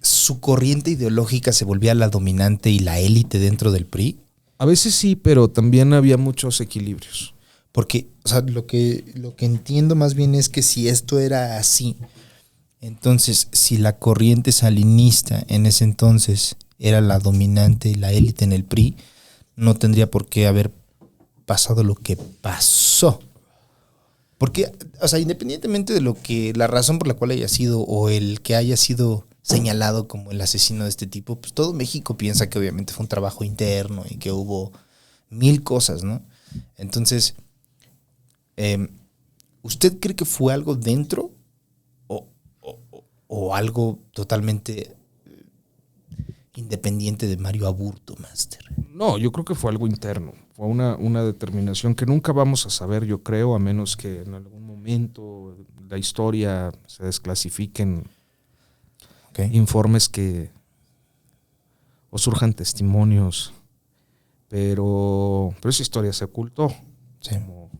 ¿su corriente ideológica se volvía la dominante y la élite dentro del PRI? A veces sí, pero también había muchos equilibrios. Porque, o sea, lo que entiendo más bien es que si esto era así, entonces, si la corriente salinista en ese entonces era la dominante y la élite en el PRI, no tendría por qué haber pasado lo que pasó. Porque, o sea, independientemente de lo que, la razón por la cual haya sido o el que haya sido señalado como el asesino de este tipo, pues todo México piensa que obviamente fue un trabajo interno y que hubo 1000 cosas, ¿no? Entonces, ¿usted cree que fue algo dentro o algo totalmente independiente de Mario Aburto, Master? No, yo creo que fue algo interno. Fue una determinación que nunca vamos a saber, yo creo, a menos que en algún momento la historia se desclasifiquen informes o surjan testimonios. Pero esa historia se ocultó, sí,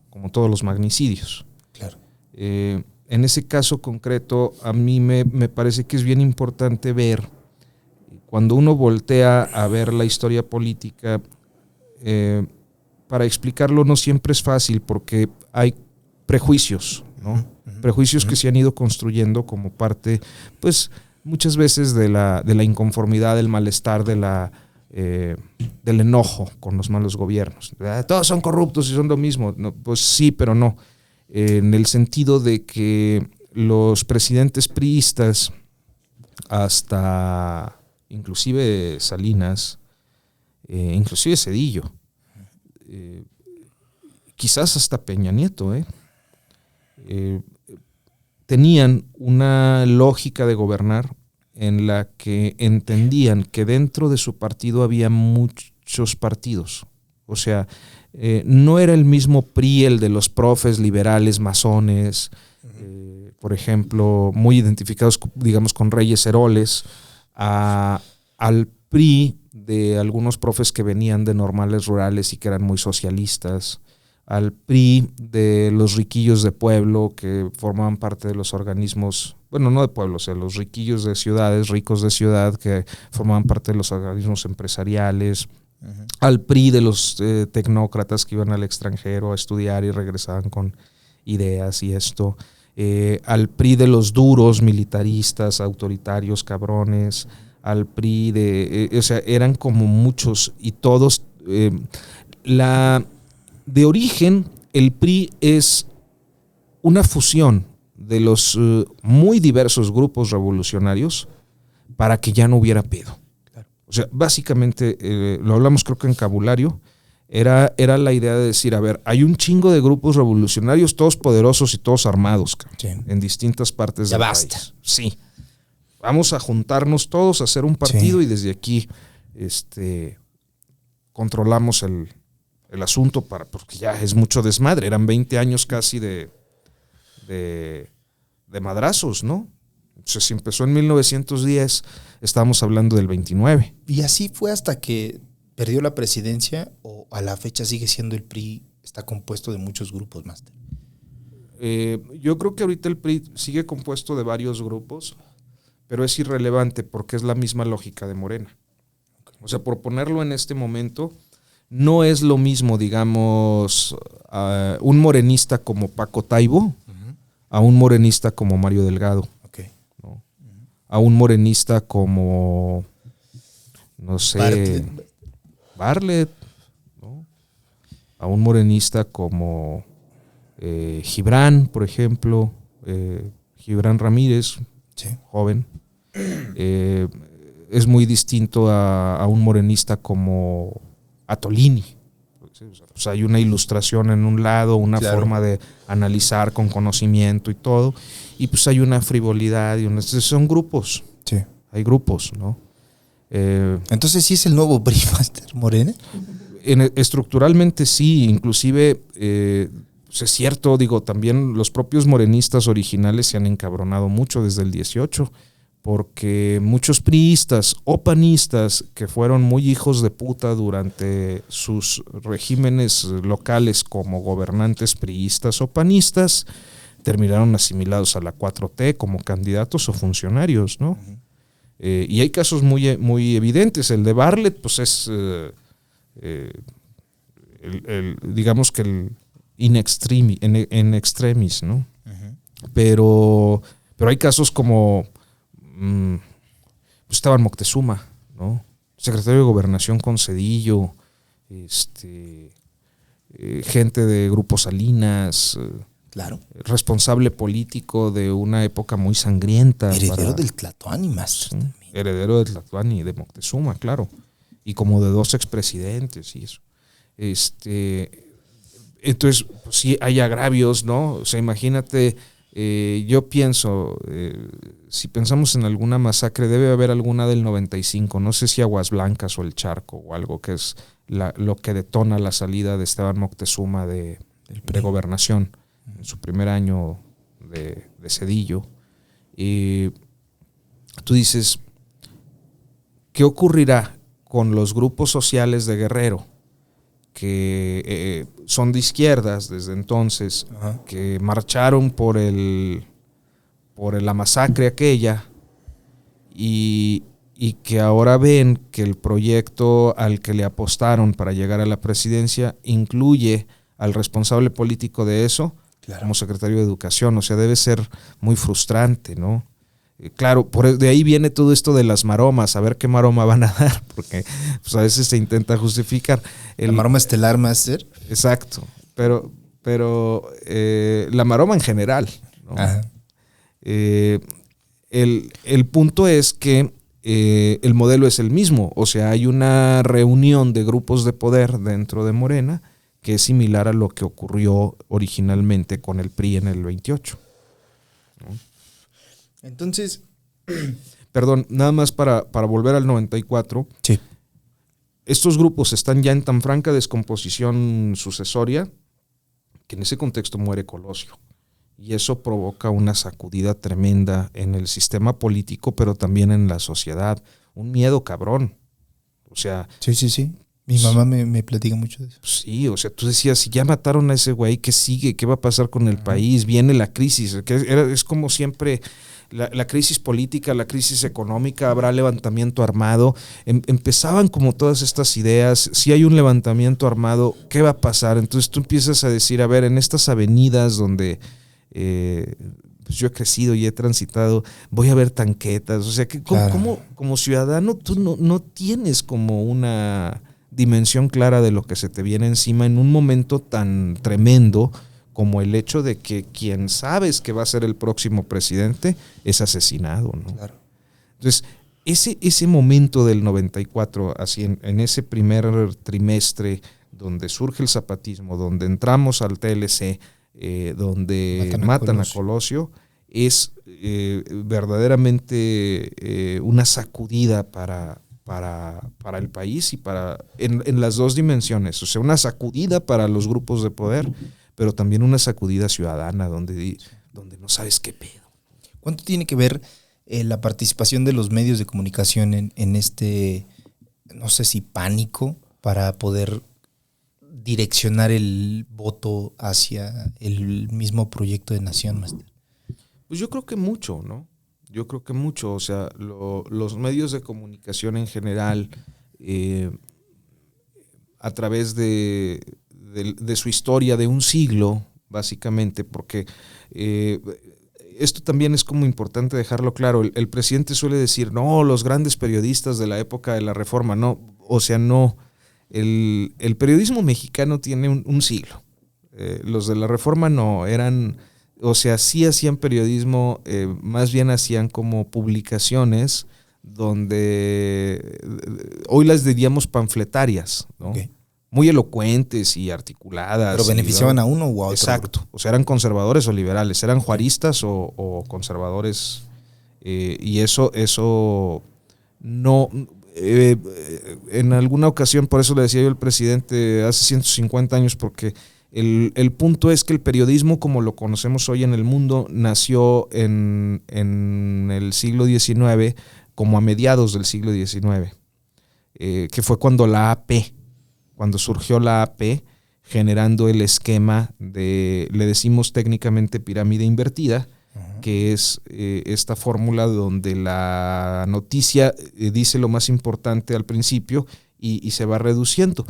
como todos los magnicidios. Claro. En ese caso concreto, a mí me parece que es bien importante ver, cuando uno voltea a ver la historia política, para explicarlo no siempre es fácil, porque hay prejuicios, ¿no? Prejuicios que se han ido construyendo como parte, pues, muchas veces de la inconformidad, del malestar, del enojo con los malos gobiernos. Todos son corruptos y son lo mismo. No, pues sí, pero no. En el sentido de que los presidentes priistas, hasta inclusive Salinas, inclusive Zedillo, quizás hasta Peña Nieto, tenían una lógica de gobernar en la que entendían que dentro de su partido había muchos partidos. O sea, no era el mismo PRI, el de los profes liberales, masones, por ejemplo, muy identificados, digamos, con Reyes Heroles, al PRI de algunos profes que venían de normales rurales y que eran muy socialistas, al PRI de los riquillos de pueblo que formaban parte de los organismos, bueno, no de pueblo, o sea, los riquillos de ciudades, ricos de ciudad que formaban parte de los organismos empresariales, al PRI de los tecnócratas que iban al extranjero a estudiar y regresaban con ideas y esto, al PRI de los duros, militaristas, autoritarios, cabrones, al PRI o sea, eran como muchos y todos, de origen, el PRI es una fusión de los muy diversos grupos revolucionarios para que ya no hubiera pedo. Claro. O sea, básicamente, lo hablamos creo que en Cabulario, era la idea de decir, a ver, hay un chingo de grupos revolucionarios, todos poderosos y todos armados, sí, en distintas partes del país. Sí. Vamos a juntarnos todos, a hacer un partido, sí, y desde aquí controlamos el asunto, porque ya es mucho desmadre. Eran 20 años casi de madrazos, ¿no? O sea, si empezó en 1910, estábamos hablando del 29. ¿Y así fue hasta que perdió la presidencia, o a la fecha sigue siendo el PRI, está compuesto de muchos grupos, Master? Yo creo que ahorita el PRI sigue compuesto de varios grupos, pero es irrelevante porque es la misma lógica de Morena. O sea, por ponerlo en este momento, no es lo mismo, digamos, un morenista como Paco Taibo a un morenista como Mario Delgado. Okay. ¿No? A un morenista como, no sé, Bartlett, ¿no? A un morenista como Gibran, por ejemplo, Gibran Ramírez, sí, joven. Es muy distinto a un morenista como Atolini. O sea, hay una ilustración en un lado, una claro, forma de analizar con conocimiento y todo, y pues hay una frivolidad y son grupos. Sí. Hay grupos, ¿no? Entonces, ¿sí es el nuevo PRI, Master, Morena? Estructuralmente sí, inclusive pues es cierto, digo, también los propios morenistas originales se han encabronado mucho desde el 18, porque muchos priistas o panistas que fueron muy hijos de puta durante sus regímenes locales como gobernantes priistas o panistas, terminaron asimilados a la 4T como candidatos o funcionarios, ¿no? Y hay casos muy, muy evidentes. El de Bartlett, pues es, digamos que el in extremis, ¿no? Pero hay casos como Esteban Moctezuma, ¿no? Secretario de Gobernación con Zedillo, gente de Grupo Salinas, claro, responsable político de una época muy sangrienta. Heredero del Tlatoani, más. Sí, heredero del Tlatoani y de Moctezuma, claro. Y como de 2 expresidentes y eso. Entonces, pues, sí hay agravios, ¿no? O sea, imagínate Yo pienso, si pensamos en alguna masacre, debe haber alguna del 95, no sé si Aguas Blancas o el Charco o algo, que es lo que detona la salida de Esteban Moctezuma de gobernación en su primer año de Zedillo. Tú dices, ¿qué ocurrirá con los grupos sociales de Guerrero que son de izquierdas desde entonces, que marcharon por la masacre aquella y que ahora ven que el proyecto al que le apostaron para llegar a la presidencia incluye al responsable político de eso, claro, como secretario de Educación? O sea, debe ser muy frustrante, ¿no? Claro, de ahí viene todo esto de las maromas, a ver qué maroma van a dar, porque pues, a veces se intenta justificar. La maroma estelar, Master. Exacto, pero la maroma en general, ¿no? El punto es que el modelo es el mismo, o sea, hay una reunión de grupos de poder dentro de Morena que es similar a lo que ocurrió originalmente con el PRI en el 28, ¿no? Entonces, perdón, nada más para volver al 94. Sí. Estos grupos están ya en tan franca descomposición sucesoria que en ese contexto muere Colosio. Y eso provoca una sacudida tremenda en el sistema político, pero también en la sociedad. Un miedo cabrón. O sea... Sí. Mi mamá me platica mucho de eso. Sí, o sea, tú decías, si ya mataron a ese güey, ¿qué sigue? ¿Qué va a pasar con el país? Viene la crisis. Es como siempre... La crisis política, la crisis económica, habrá levantamiento armado. Empezaban como todas estas ideas, si hay un levantamiento armado, ¿qué va a pasar? Entonces tú empiezas a decir, a ver, en estas avenidas donde pues yo he crecido y he transitado, voy a ver tanquetas. O sea, que como ciudadano tú no tienes como una dimensión clara de lo que se te viene encima en un momento tan tremendo como el hecho de que quien sabes que va a ser el próximo presidente es asesinado, ¿no? Claro. Entonces, ese momento del 94, así en ese primer trimestre donde surge el zapatismo, donde entramos al TLC, donde matan a Colosio, es verdaderamente una sacudida para el país y en las dos dimensiones. O sea, una sacudida para los grupos de poder, pero también una sacudida ciudadana donde no sabes qué pedo. ¿Cuánto tiene que ver la participación de los medios de comunicación en este, no sé si pánico, para poder direccionar el voto hacia el mismo proyecto de nación, Master? Pues yo creo que mucho, ¿no? Yo creo que mucho. O sea, los medios de comunicación en general, a través de su historia de un siglo, básicamente, porque esto también es como importante dejarlo claro. El presidente suele decir, no, los grandes periodistas de la época de la Reforma, no, o sea, no. El periodismo mexicano tiene un siglo. Los de la Reforma no, eran, o sea, sí hacían periodismo, más bien hacían como publicaciones donde hoy las diríamos panfletarias, ¿no? Okay. Muy elocuentes y articuladas. ¿Pero beneficiaban a uno o a otro? Exacto. Grupo? O sea, eran conservadores o liberales, eran juaristas o conservadores. Y eso no... en alguna ocasión, por eso le decía yo al presidente hace 150 años, porque el punto es que el periodismo como lo conocemos hoy en el mundo nació en el siglo XIX, como a mediados del siglo XIX, que fue cuando cuando surgió la AP, generando el esquema le decimos técnicamente pirámide invertida, que es esta fórmula donde la noticia dice lo más importante al principio y se va reduciendo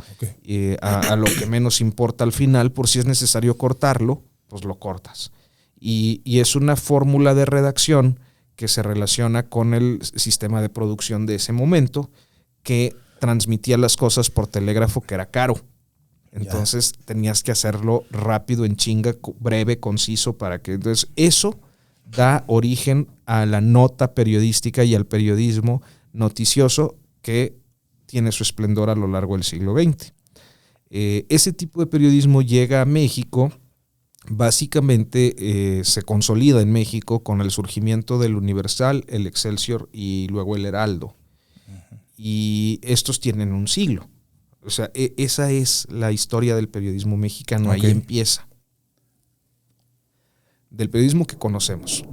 a lo que menos importa al final. Por si es necesario cortarlo, pues lo cortas. Y es una fórmula de redacción que se relaciona con el sistema de producción de ese momento, que transmitía las cosas por telégrafo, que era caro. Entonces tenías que hacerlo rápido, en chinga, breve, conciso, para que... Entonces eso da origen a la nota periodística y al periodismo noticioso que tiene su esplendor a lo largo del siglo XX. Ese tipo de periodismo llega a México básicamente se consolida en México con el surgimiento del Universal, el Excelsior y luego el Heraldo. Y estos tienen un siglo. O sea, esa es la historia del periodismo mexicano, ahí empieza. Del periodismo que conocemos.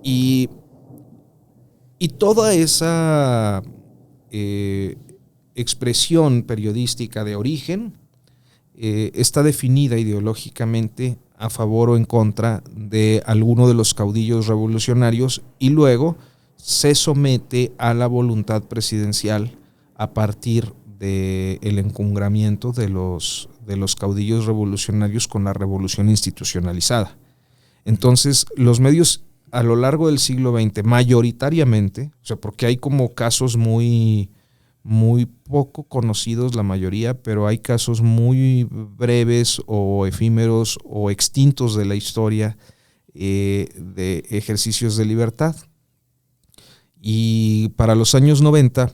Y toda esa expresión periodística de origen está definida ideológicamente a favor o en contra de alguno de los caudillos revolucionarios y luego se somete a la voluntad presidencial a partir del encumbramiento de los caudillos revolucionarios con la revolución institucionalizada. Entonces, los medios a lo largo del siglo XX, mayoritariamente, o sea, porque hay como casos muy poco conocidos la mayoría, pero hay casos muy breves o efímeros o extintos de la historia de ejercicios de libertad. Y para los años 90,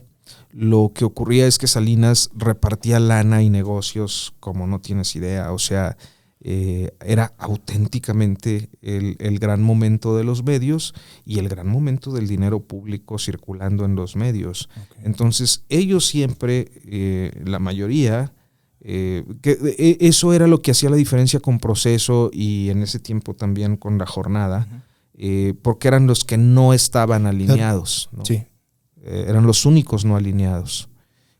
lo que ocurría es que Salinas repartía lana y negocios como no tienes idea, o sea, era auténticamente el gran momento de los medios y el gran momento del dinero público circulando en los medios. Entonces ellos siempre, la mayoría, eso era lo que hacía la diferencia con Proceso y en ese tiempo también con La Jornada, porque eran los que no estaban alineados, ¿no? Sí. Eran los únicos no alineados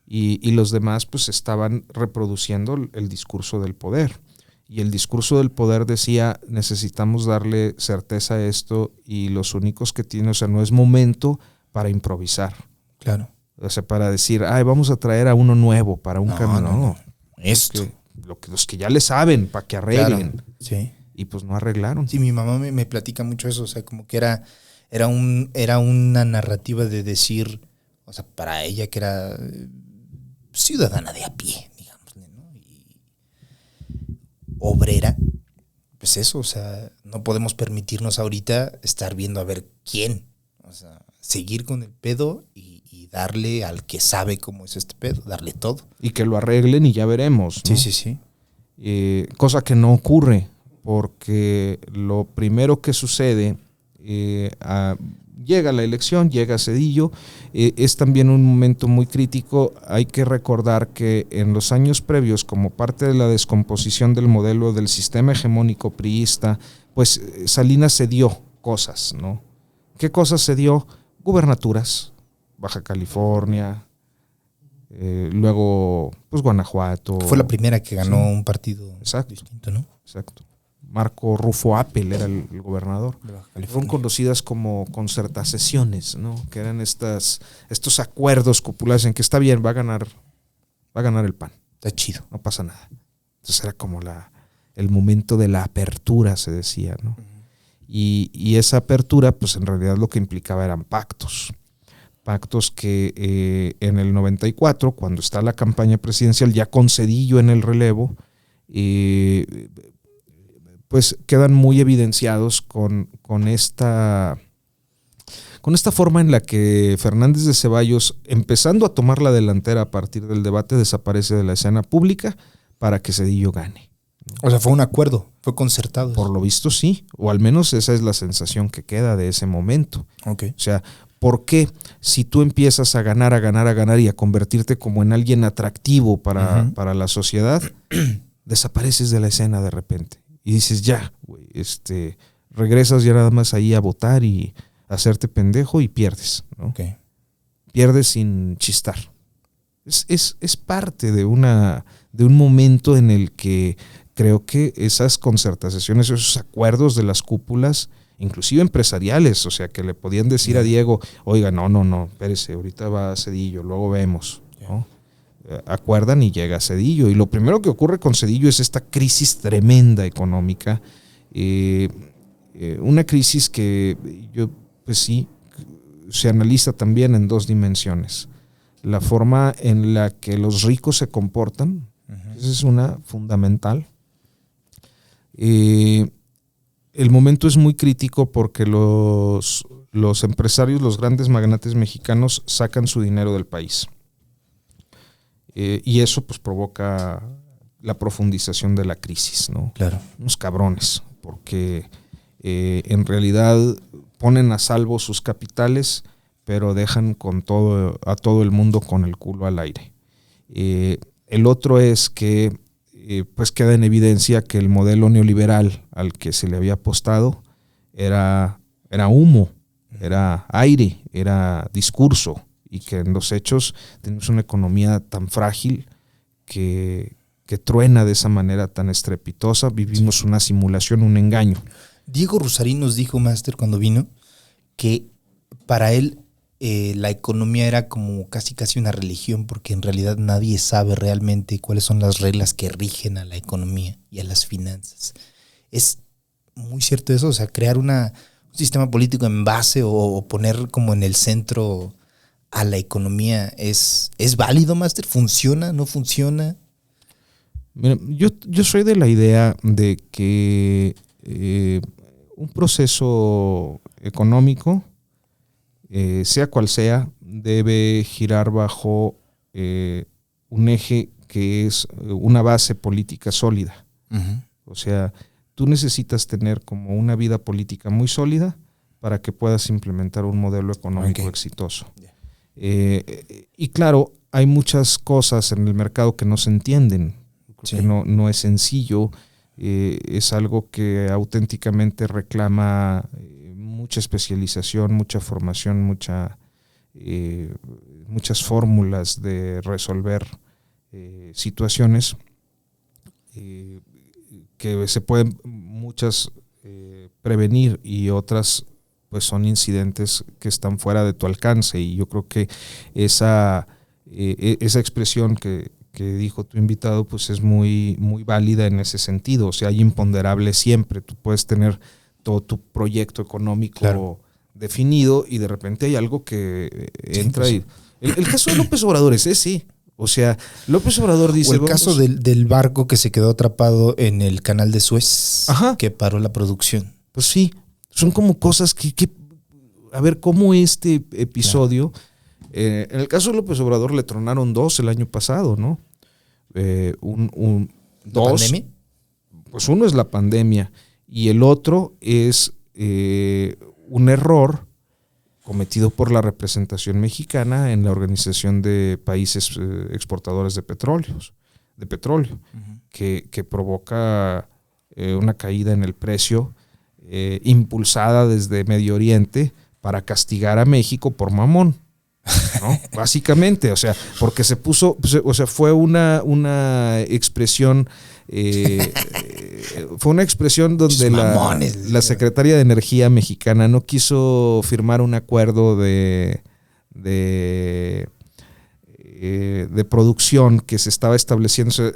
y los demás pues estaban reproduciendo el discurso del poder. Y el discurso del poder decía, necesitamos darle certeza a esto y los únicos que tienen, o sea, no es momento para improvisar. Claro. O sea, para decir, vamos a traer a uno nuevo para un cambio. No. Esto. Los que ya le saben, para que arreglen. Claro. Sí. Y pues no arreglaron. Sí, mi mamá me platica mucho eso, o sea, como que era una narrativa de decir, o sea, para ella que era ciudadana de a pie, obrera, pues eso, o sea, no podemos permitirnos ahorita estar viendo a ver quién, o sea, seguir con el pedo y darle al que sabe cómo es este pedo, darle todo. Y que lo arreglen y ya veremos, ¿no? Sí. Cosa que no ocurre, porque lo primero que sucede, llega la elección, llega Zedillo, es también un momento muy crítico. Hay que recordar que en los años previos, como parte de la descomposición del modelo del sistema hegemónico priista, pues Salinas cedió cosas, ¿no? ¿Qué cosas cedió? Gubernaturas, Baja California, luego pues Guanajuato. Fue la primera que ganó un partido distinto, ¿no? Exacto. Marco Rufo Appel era el gobernador. Fueron conocidas como concertaciones, ¿no? Que eran estos acuerdos populares en que está bien, va a ganar el PAN. Está chido. No pasa nada. Entonces era como el momento de la apertura, se decía, ¿no? Y esa apertura, pues en realidad lo que implicaba eran pactos. Pactos que en el 94, cuando está la campaña presidencial, ya con Zedillo en el relevo, pues quedan muy evidenciados con esta forma en la que Fernández de Ceballos, empezando a tomar la delantera a partir del debate, desaparece de la escena pública para que Zedillo gane. O sea, fue un acuerdo, fue concertado. Por lo visto sí, o al menos esa es la sensación que queda de ese momento. Okay. O sea, ¿por qué si tú empiezas a ganar y a convertirte como en alguien atractivo para la sociedad, desapareces de la escena de repente? Y dices, ya, güey, regresas ya nada más ahí a votar y a hacerte pendejo y pierdes, ¿no? Okay. Pierdes sin chistar. Es parte de un momento en el que creo que esas concertaciones, esos acuerdos de las cúpulas, inclusive empresariales, o sea, que le podían decir a Diego, oiga, no, espérese, ahorita va Zedillo, luego vemos, ¿no? Acuerdan y llega Zedillo. Y lo primero que ocurre con Zedillo es esta crisis tremenda económica, una crisis que pues sí, se analiza también en dos dimensiones. La forma en la que los ricos se comportan, esa es una fundamental. El momento es muy crítico porque los empresarios, los grandes magnates mexicanos sacan su dinero del país. Y eso pues provoca la profundización de la crisis, ¿no? Claro. Unos cabrones, porque en realidad ponen a salvo sus capitales, pero dejan a todo el mundo con el culo al aire. El otro es que pues queda en evidencia que el modelo neoliberal al que se le había apostado era humo, era aire, era discurso, y que en los hechos tenemos una economía tan frágil que truena de esa manera tan estrepitosa. Vivimos una simulación, un engaño. Diego Rusarín nos dijo, Máster, cuando vino, que para él la economía era como casi una religión, porque en realidad nadie sabe realmente cuáles son las reglas que rigen a la economía y a las finanzas. Es muy cierto eso, o sea, crear un sistema político en base o poner como en el centro a la economía, ¿es válido, Máster? ¿Funciona? ¿No funciona? Mira, yo soy de la idea de que un proceso económico, sea cual sea, debe girar bajo un eje que es una base política sólida. Uh-huh. O sea, tú necesitas tener como una vida política muy sólida para que puedas implementar un modelo económico exitoso. Y claro, hay muchas cosas en el mercado que no se entienden, que no es sencillo, es algo que auténticamente reclama mucha especialización, mucha formación, muchas fórmulas de resolver situaciones que se pueden muchas prevenir, y otras pues son incidentes que están fuera de tu alcance. Y yo creo que esa expresión que dijo tu invitado pues es muy, muy válida en ese sentido. O sea, hay imponderables siempre. Tú puedes tener todo tu proyecto económico definido y de repente hay algo que entra y... El caso de López Obrador es ese. O sea, López Obrador dice... O el caso del barco que se quedó atrapado en el canal de Suez, que paró la producción. Pues sí, son como cosas que a ver, cómo este episodio... en el caso de López Obrador le tronaron 2 el año pasado, ¿no? Dos, ¿Pandemia? Pues uno es la pandemia y el otro es un error cometido por la representación mexicana en la Organización de Países Exportadores de Petróleo, uh-huh. que provoca una caída en el precio impulsada desde Medio Oriente para castigar a México por mamón, ¿no? Básicamente, o sea, porque se puso, o sea, fue una expresión, fue una expresión donde la secretaria de Energía mexicana no quiso firmar un acuerdo de producción que se estaba estableciendo. O sea,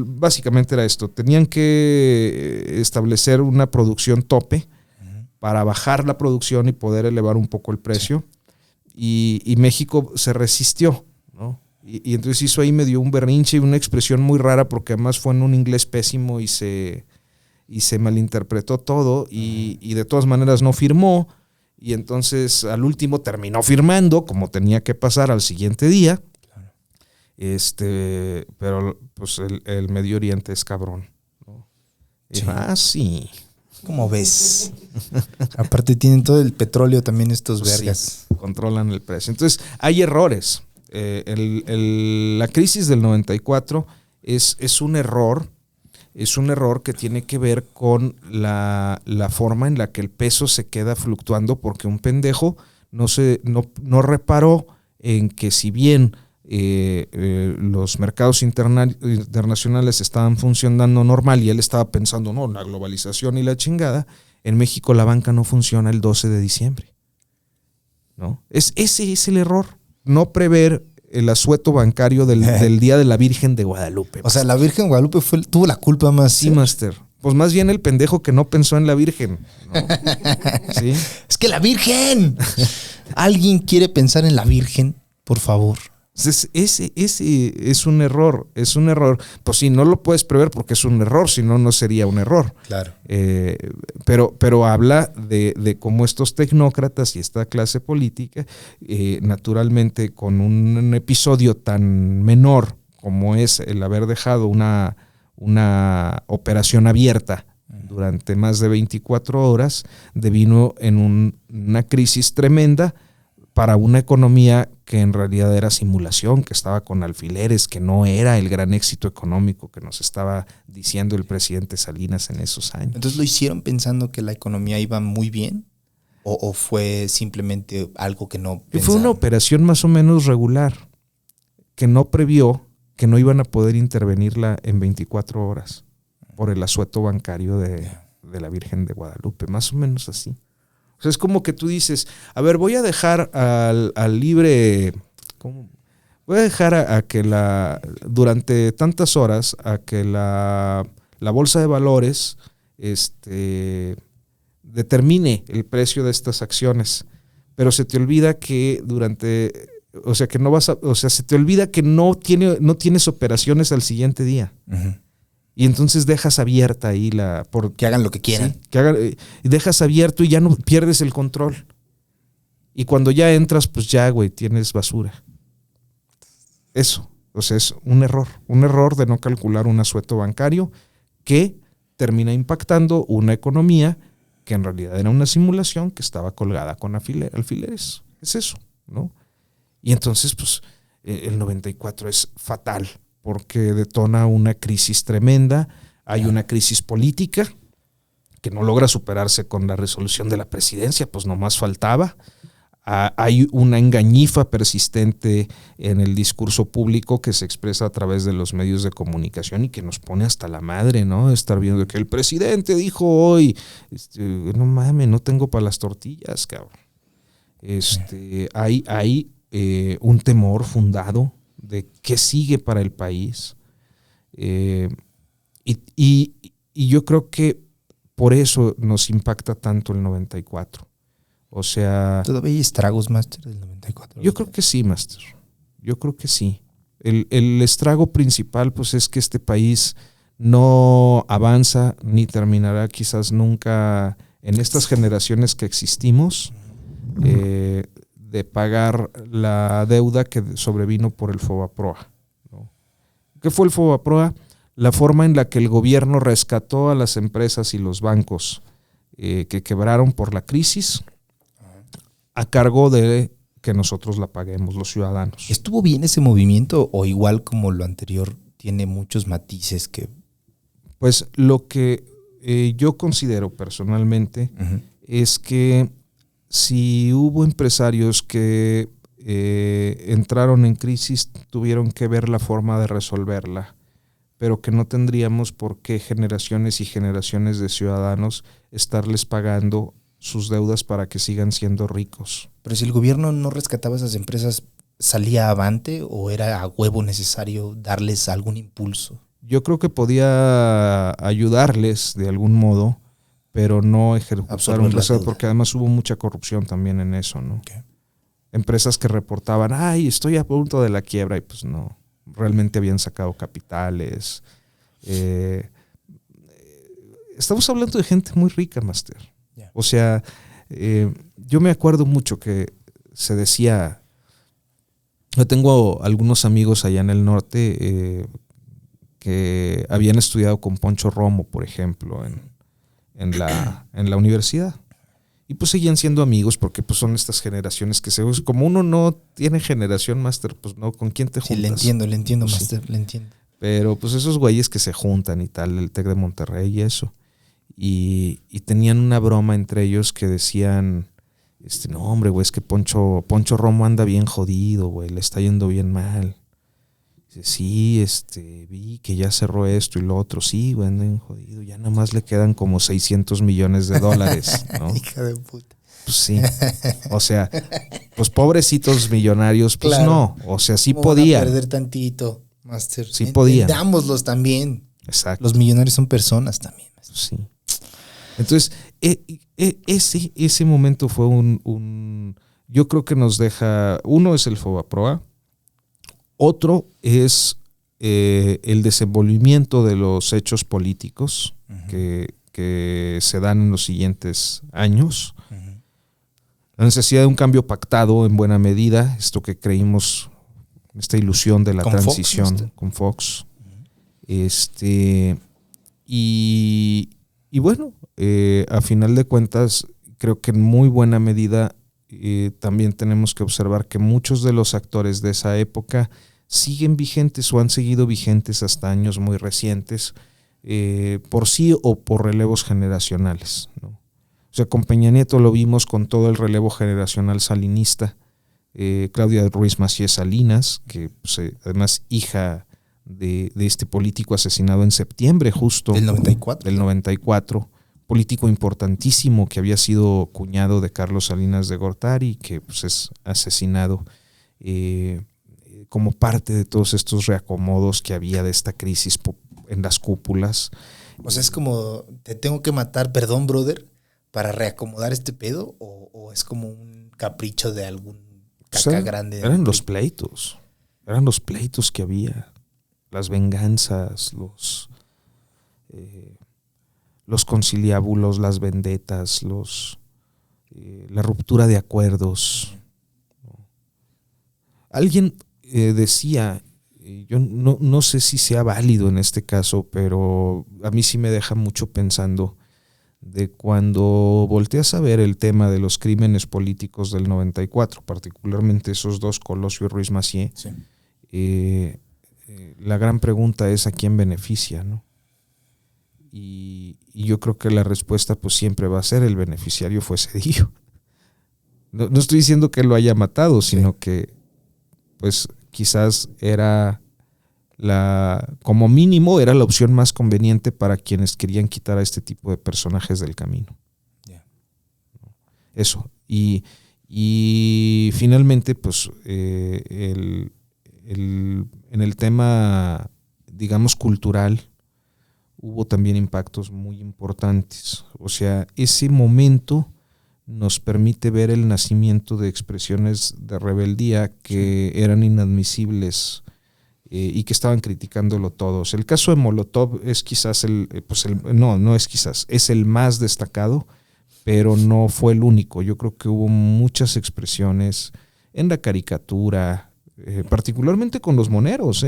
básicamente era esto: tenían que establecer una producción tope para bajar la producción y poder elevar un poco el precio. Y México se resistió, ¿no? Y entonces hizo ahí medio un berrinche y una expresión muy rara, porque además fue en un inglés pésimo y se malinterpretó todo, y de todas maneras no firmó, y entonces al último terminó firmando como tenía que pasar al siguiente día. Pero pues el Medio Oriente es cabrón, ¿no? Sí. ¿Cómo ves? Aparte tienen todo el petróleo también estos vergas. Sí, controlan el precio. Entonces hay errores. La crisis del 94 es un error. Es un error que tiene que ver con la forma en la que el peso se queda fluctuando, porque un pendejo no reparó en que, si bien los mercados internacionales estaban funcionando normal y él estaba pensando, no, la globalización y la chingada, en México la banca no funciona el 12 de diciembre, ¿no? Ese es el error, no prever el asueto bancario del Día de la Virgen de Guadalupe. O sea, la Virgen de Guadalupe tuvo la culpa más. Sí, Master. Pues más bien el pendejo que no pensó en la Virgen, ¿no? ¿Sí? Es que la Virgen. ¿Alguien quiere pensar en la Virgen? Por favor. Ese es un error, Pues sí, no lo puedes prever porque es un error, si no, no sería un error. Claro. Pero habla de cómo estos tecnócratas y esta clase política, naturalmente con un episodio tan menor como es el haber dejado una operación abierta durante más de 24 horas, devino en una crisis tremenda para una economía que en realidad era simulación, que estaba con alfileres, que no era el gran éxito económico que nos estaba diciendo el presidente Salinas en esos años. Entonces, ¿lo hicieron pensando que la economía iba muy bien? ¿O fue simplemente algo que no pensaron? Fue una operación más o menos regular, que no previó que no iban a poder intervenirla en 24 horas por el asueto bancario de la Virgen de Guadalupe, más o menos así. O sea, es como que tú dices, a ver, voy a dejar al libre, ¿cómo? Voy a dejar a que durante tantas horas, a que la bolsa de valores determine el precio de estas acciones, pero se te olvida que se te olvida que no tienes operaciones al siguiente día. Uh-huh. Y entonces dejas abierta ahí que hagan lo que quieran. Sí, y dejas abierto y ya no pierdes el control. Y cuando ya entras, pues ya, güey, tienes basura. Eso, o sea, es un error de no calcular un asueto bancario que termina impactando una economía que en realidad era una simulación que estaba colgada con alfileres. Es eso, ¿no? Y entonces, pues, el 94 es fatal porque detona una crisis tremenda. Hay una crisis política que no logra superarse con la resolución de la presidencia, pues nomás faltaba. Hay una engañifa persistente en el discurso público que se expresa a través de los medios de comunicación y que nos pone hasta la madre, ¿no? Estar viendo que el presidente dijo hoy, no mames, no tengo para las tortillas, cabrón. Hay un temor fundado de qué sigue para el país. Y yo creo que por eso nos impacta tanto el 94. O sea... ¿Todavía hay estragos, Máster, del 94? Yo creo que sí, Máster. Yo creo que sí. El estrago principal, pues, es que este país no avanza ni terminará quizás nunca en estas generaciones que existimos de pagar la deuda que sobrevino por el Fobaproa, ¿no? ¿Qué fue el Fobaproa? La forma en la que el gobierno rescató a las empresas y los bancos que quebraron por la crisis a cargo de que nosotros la paguemos, los ciudadanos. ¿Estuvo bien ese movimiento o igual como lo anterior tiene muchos matices que...? Pues lo que yo considero personalmente es que si hubo empresarios que entraron en crisis, tuvieron que ver la forma de resolverla, pero que no tendríamos por qué generaciones y generaciones de ciudadanos estarles pagando sus deudas para que sigan siendo ricos. Pero si el gobierno no rescataba esas empresas, ¿salía avante o era a huevo necesario darles algún impulso? Yo creo que podía ayudarles de algún modo, pero no ejecutar un reset, porque además hubo mucha corrupción también en eso, ¿no? Okay. Empresas que reportaban, ay, estoy a punto de la quiebra, y pues no, realmente habían sacado capitales. Estamos hablando de gente muy rica, Máster. Yeah. O sea, yo me acuerdo mucho que se decía, yo tengo algunos amigos allá en el norte que habían estudiado con Poncho Romo, por ejemplo, en la universidad. Y pues seguían siendo amigos porque pues son estas generaciones que como uno no tiene generación, Máster, pues no, ¿con quién te juntas? Sí, le entiendo, pues, Máster, le entiendo. Pero pues esos güeyes que se juntan y tal, el TEC de Monterrey y eso. Y tenían una broma entre ellos que decían, no hombre, güey, es que Poncho Romo anda bien jodido, güey, le está yendo bien mal. Dice, sí, vi que ya cerró esto y lo otro, sí, güey, anda bien jodido, ya nada más le quedan como $600 millones, ¿no? Hija de puta. Pues sí, o sea, pues pobrecitos millonarios, pues claro. No, o sea, sí podían. Van a perder tantito, Máster. Sí podían. Entendámoslos también. Exacto. Los millonarios son personas también. Máster. Sí. Entonces, ese momento fue yo creo que nos deja, uno es el Fobaproa, otro es el desenvolvimiento de los hechos políticos que se dan en los siguientes años, la necesidad de un cambio pactado en buena medida, esto que creímos esta ilusión de la con transición Fox, con Fox. Y bueno, a final de cuentas, creo que en muy buena medida también tenemos que observar que muchos de los actores de esa época siguen vigentes o han seguido vigentes hasta años muy recientes, por sí o por relevos generacionales, ¿no? O sea, con Peña Nieto lo vimos con todo el relevo generacional salinista. Claudia Ruiz Massieu Salinas, que pues, además hija de este político asesinado en septiembre justo del 94. Del 94, político importantísimo que había sido cuñado de Carlos Salinas de Gortari, que pues, es asesinado como parte de todos estos reacomodos que había de esta crisis en las cúpulas. O sea, es como, te tengo que matar, perdón, brother, para reacomodar este pedo, o es como un capricho de algún caca grande. Eran los pleitos que había, las venganzas, los conciliábulos, las vendetas, la ruptura de acuerdos. Alguien decía, yo no sé si sea válido en este caso, pero a mí sí me deja mucho pensando de cuando volteas a ver el tema de los crímenes políticos del 94, particularmente esos dos, Colosio y Ruiz Massieu, Sí. La gran pregunta es a quién beneficia, ¿no? Y yo creo que la respuesta pues siempre va a ser el beneficiario fue Zedillo. No estoy diciendo que lo haya matado, sino que pues quizás era como mínimo era la opción más conveniente para quienes querían quitar a este tipo de personajes del camino. Yeah. Eso. Y finalmente, pues, en el tema, digamos, cultural, hubo también impactos muy importantes. O sea, ese momento nos permite ver el nacimiento de expresiones de rebeldía que eran inadmisibles y que estaban criticándolo todos. El caso de Molotov es quizás no es quizás, es el más destacado, pero no fue el único. Yo creo que hubo muchas expresiones en la caricatura, particularmente con los moneros,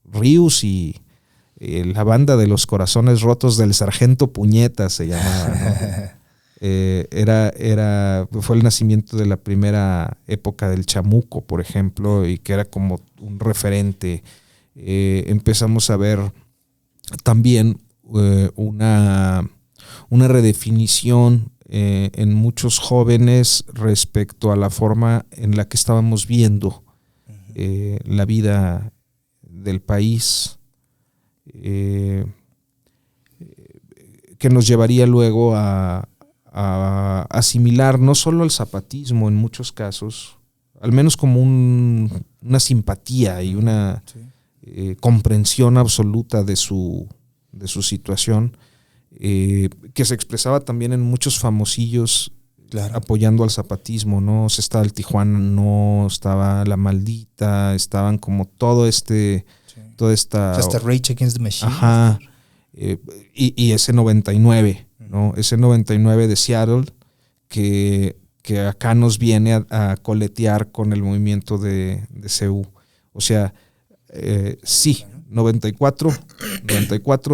Rius y la banda de los corazones rotos del Sargento Puñeta se llamaba, ¿no? Fue el nacimiento de la primera época del chamuco, por ejemplo, y que era como un referente. Empezamos a ver también una redefinición en muchos jóvenes respecto a la forma en la que estábamos viendo la vida del país, que nos llevaría luego a asimilar no solo el zapatismo en muchos casos, al menos como una simpatía y una comprensión absoluta de su situación, que se expresaba también en muchos famosillos, claro, apoyando al zapatismo, ¿no? Estaba el Tijuana, no estaba La Maldita, estaban como toda esta... O sea, hasta Rage Against the Machine. Ajá. Y ese 99, ¿no? Ese 99 de Seattle que acá nos viene a coletear con el movimiento de CU. O sea, sí, 94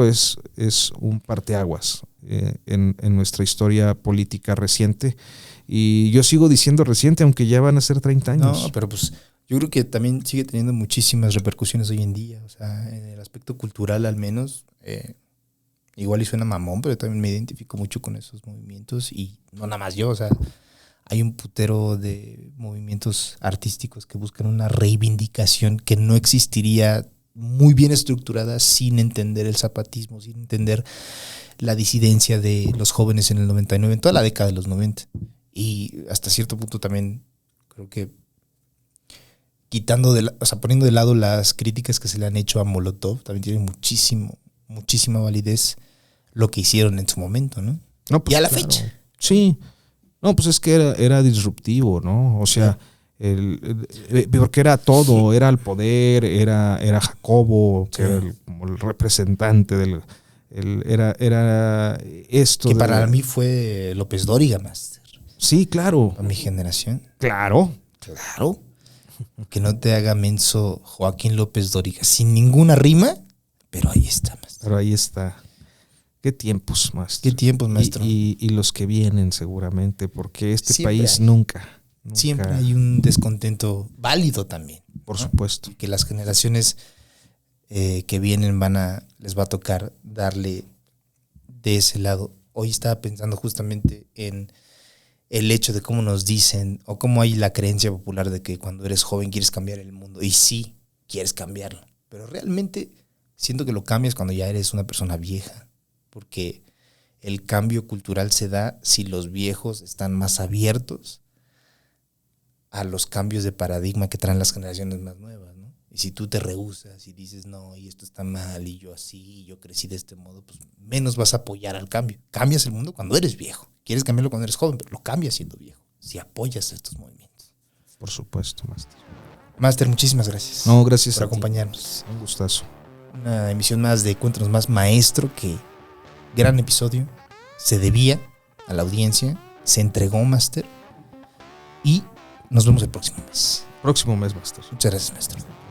es un parteaguas en nuestra historia política reciente. Y yo sigo diciendo reciente, aunque ya van a ser 30 años. No, pero pues yo creo que también sigue teniendo muchísimas repercusiones hoy en día. O sea, en el aspecto cultural al menos... igual y suena mamón, pero también me identifico mucho con esos movimientos y no nada más yo, o sea, hay un putero de movimientos artísticos que buscan una reivindicación que no existiría muy bien estructurada sin entender el zapatismo, sin entender la disidencia de los jóvenes en el 99, en toda la década de los 90. Y hasta cierto punto también creo que poniendo de lado las críticas que se le han hecho a Molotov, también tiene muchísima validez lo que hicieron en su momento, ¿no? No, pues, y a la claro. fecha. Sí. No, pues es que era disruptivo, ¿no? O sea, porque era todo, era el poder, era Jacobo, que era como el representante era esto. Que para mí fue López Dóriga, Master. Sí, claro. Para mi generación. Claro. Que no te haga menso Joaquín López Dóriga. Sin ninguna rima, pero ahí está, maestro. Pero ahí está. Qué tiempos, maestro. Qué tiempos, maestro. Y los que vienen seguramente, porque este Siempre país hay. nunca. Siempre hay un descontento válido también. Por ¿no? supuesto. Y que las generaciones que vienen les va a tocar darle de ese lado. Hoy estaba pensando justamente en el hecho de cómo nos dicen o cómo hay la creencia popular de que cuando eres joven quieres cambiar el mundo. Y sí, quieres cambiarlo. Pero realmente siento que lo cambias cuando ya eres una persona vieja. Porque el cambio cultural se da si los viejos están más abiertos a los cambios de paradigma que traen las generaciones más nuevas, ¿no? Y si tú te rehusas y dices, no, y esto está mal, y yo así, y yo crecí de este modo, pues menos vas a apoyar al cambio. Cambias el mundo cuando eres viejo. Quieres cambiarlo cuando eres joven, pero lo cambias siendo viejo, si apoyas estos movimientos. Por supuesto, Master. Master, muchísimas gracias. No, gracias por a ti. acompañarnos. Un gustazo. Una emisión más de Cuéntanos Más, maestro, que gran episodio. Se debía a la audiencia, se entregó, Master, y nos vemos el próximo mes. Próximo mes, Master. Muchas gracias, maestro.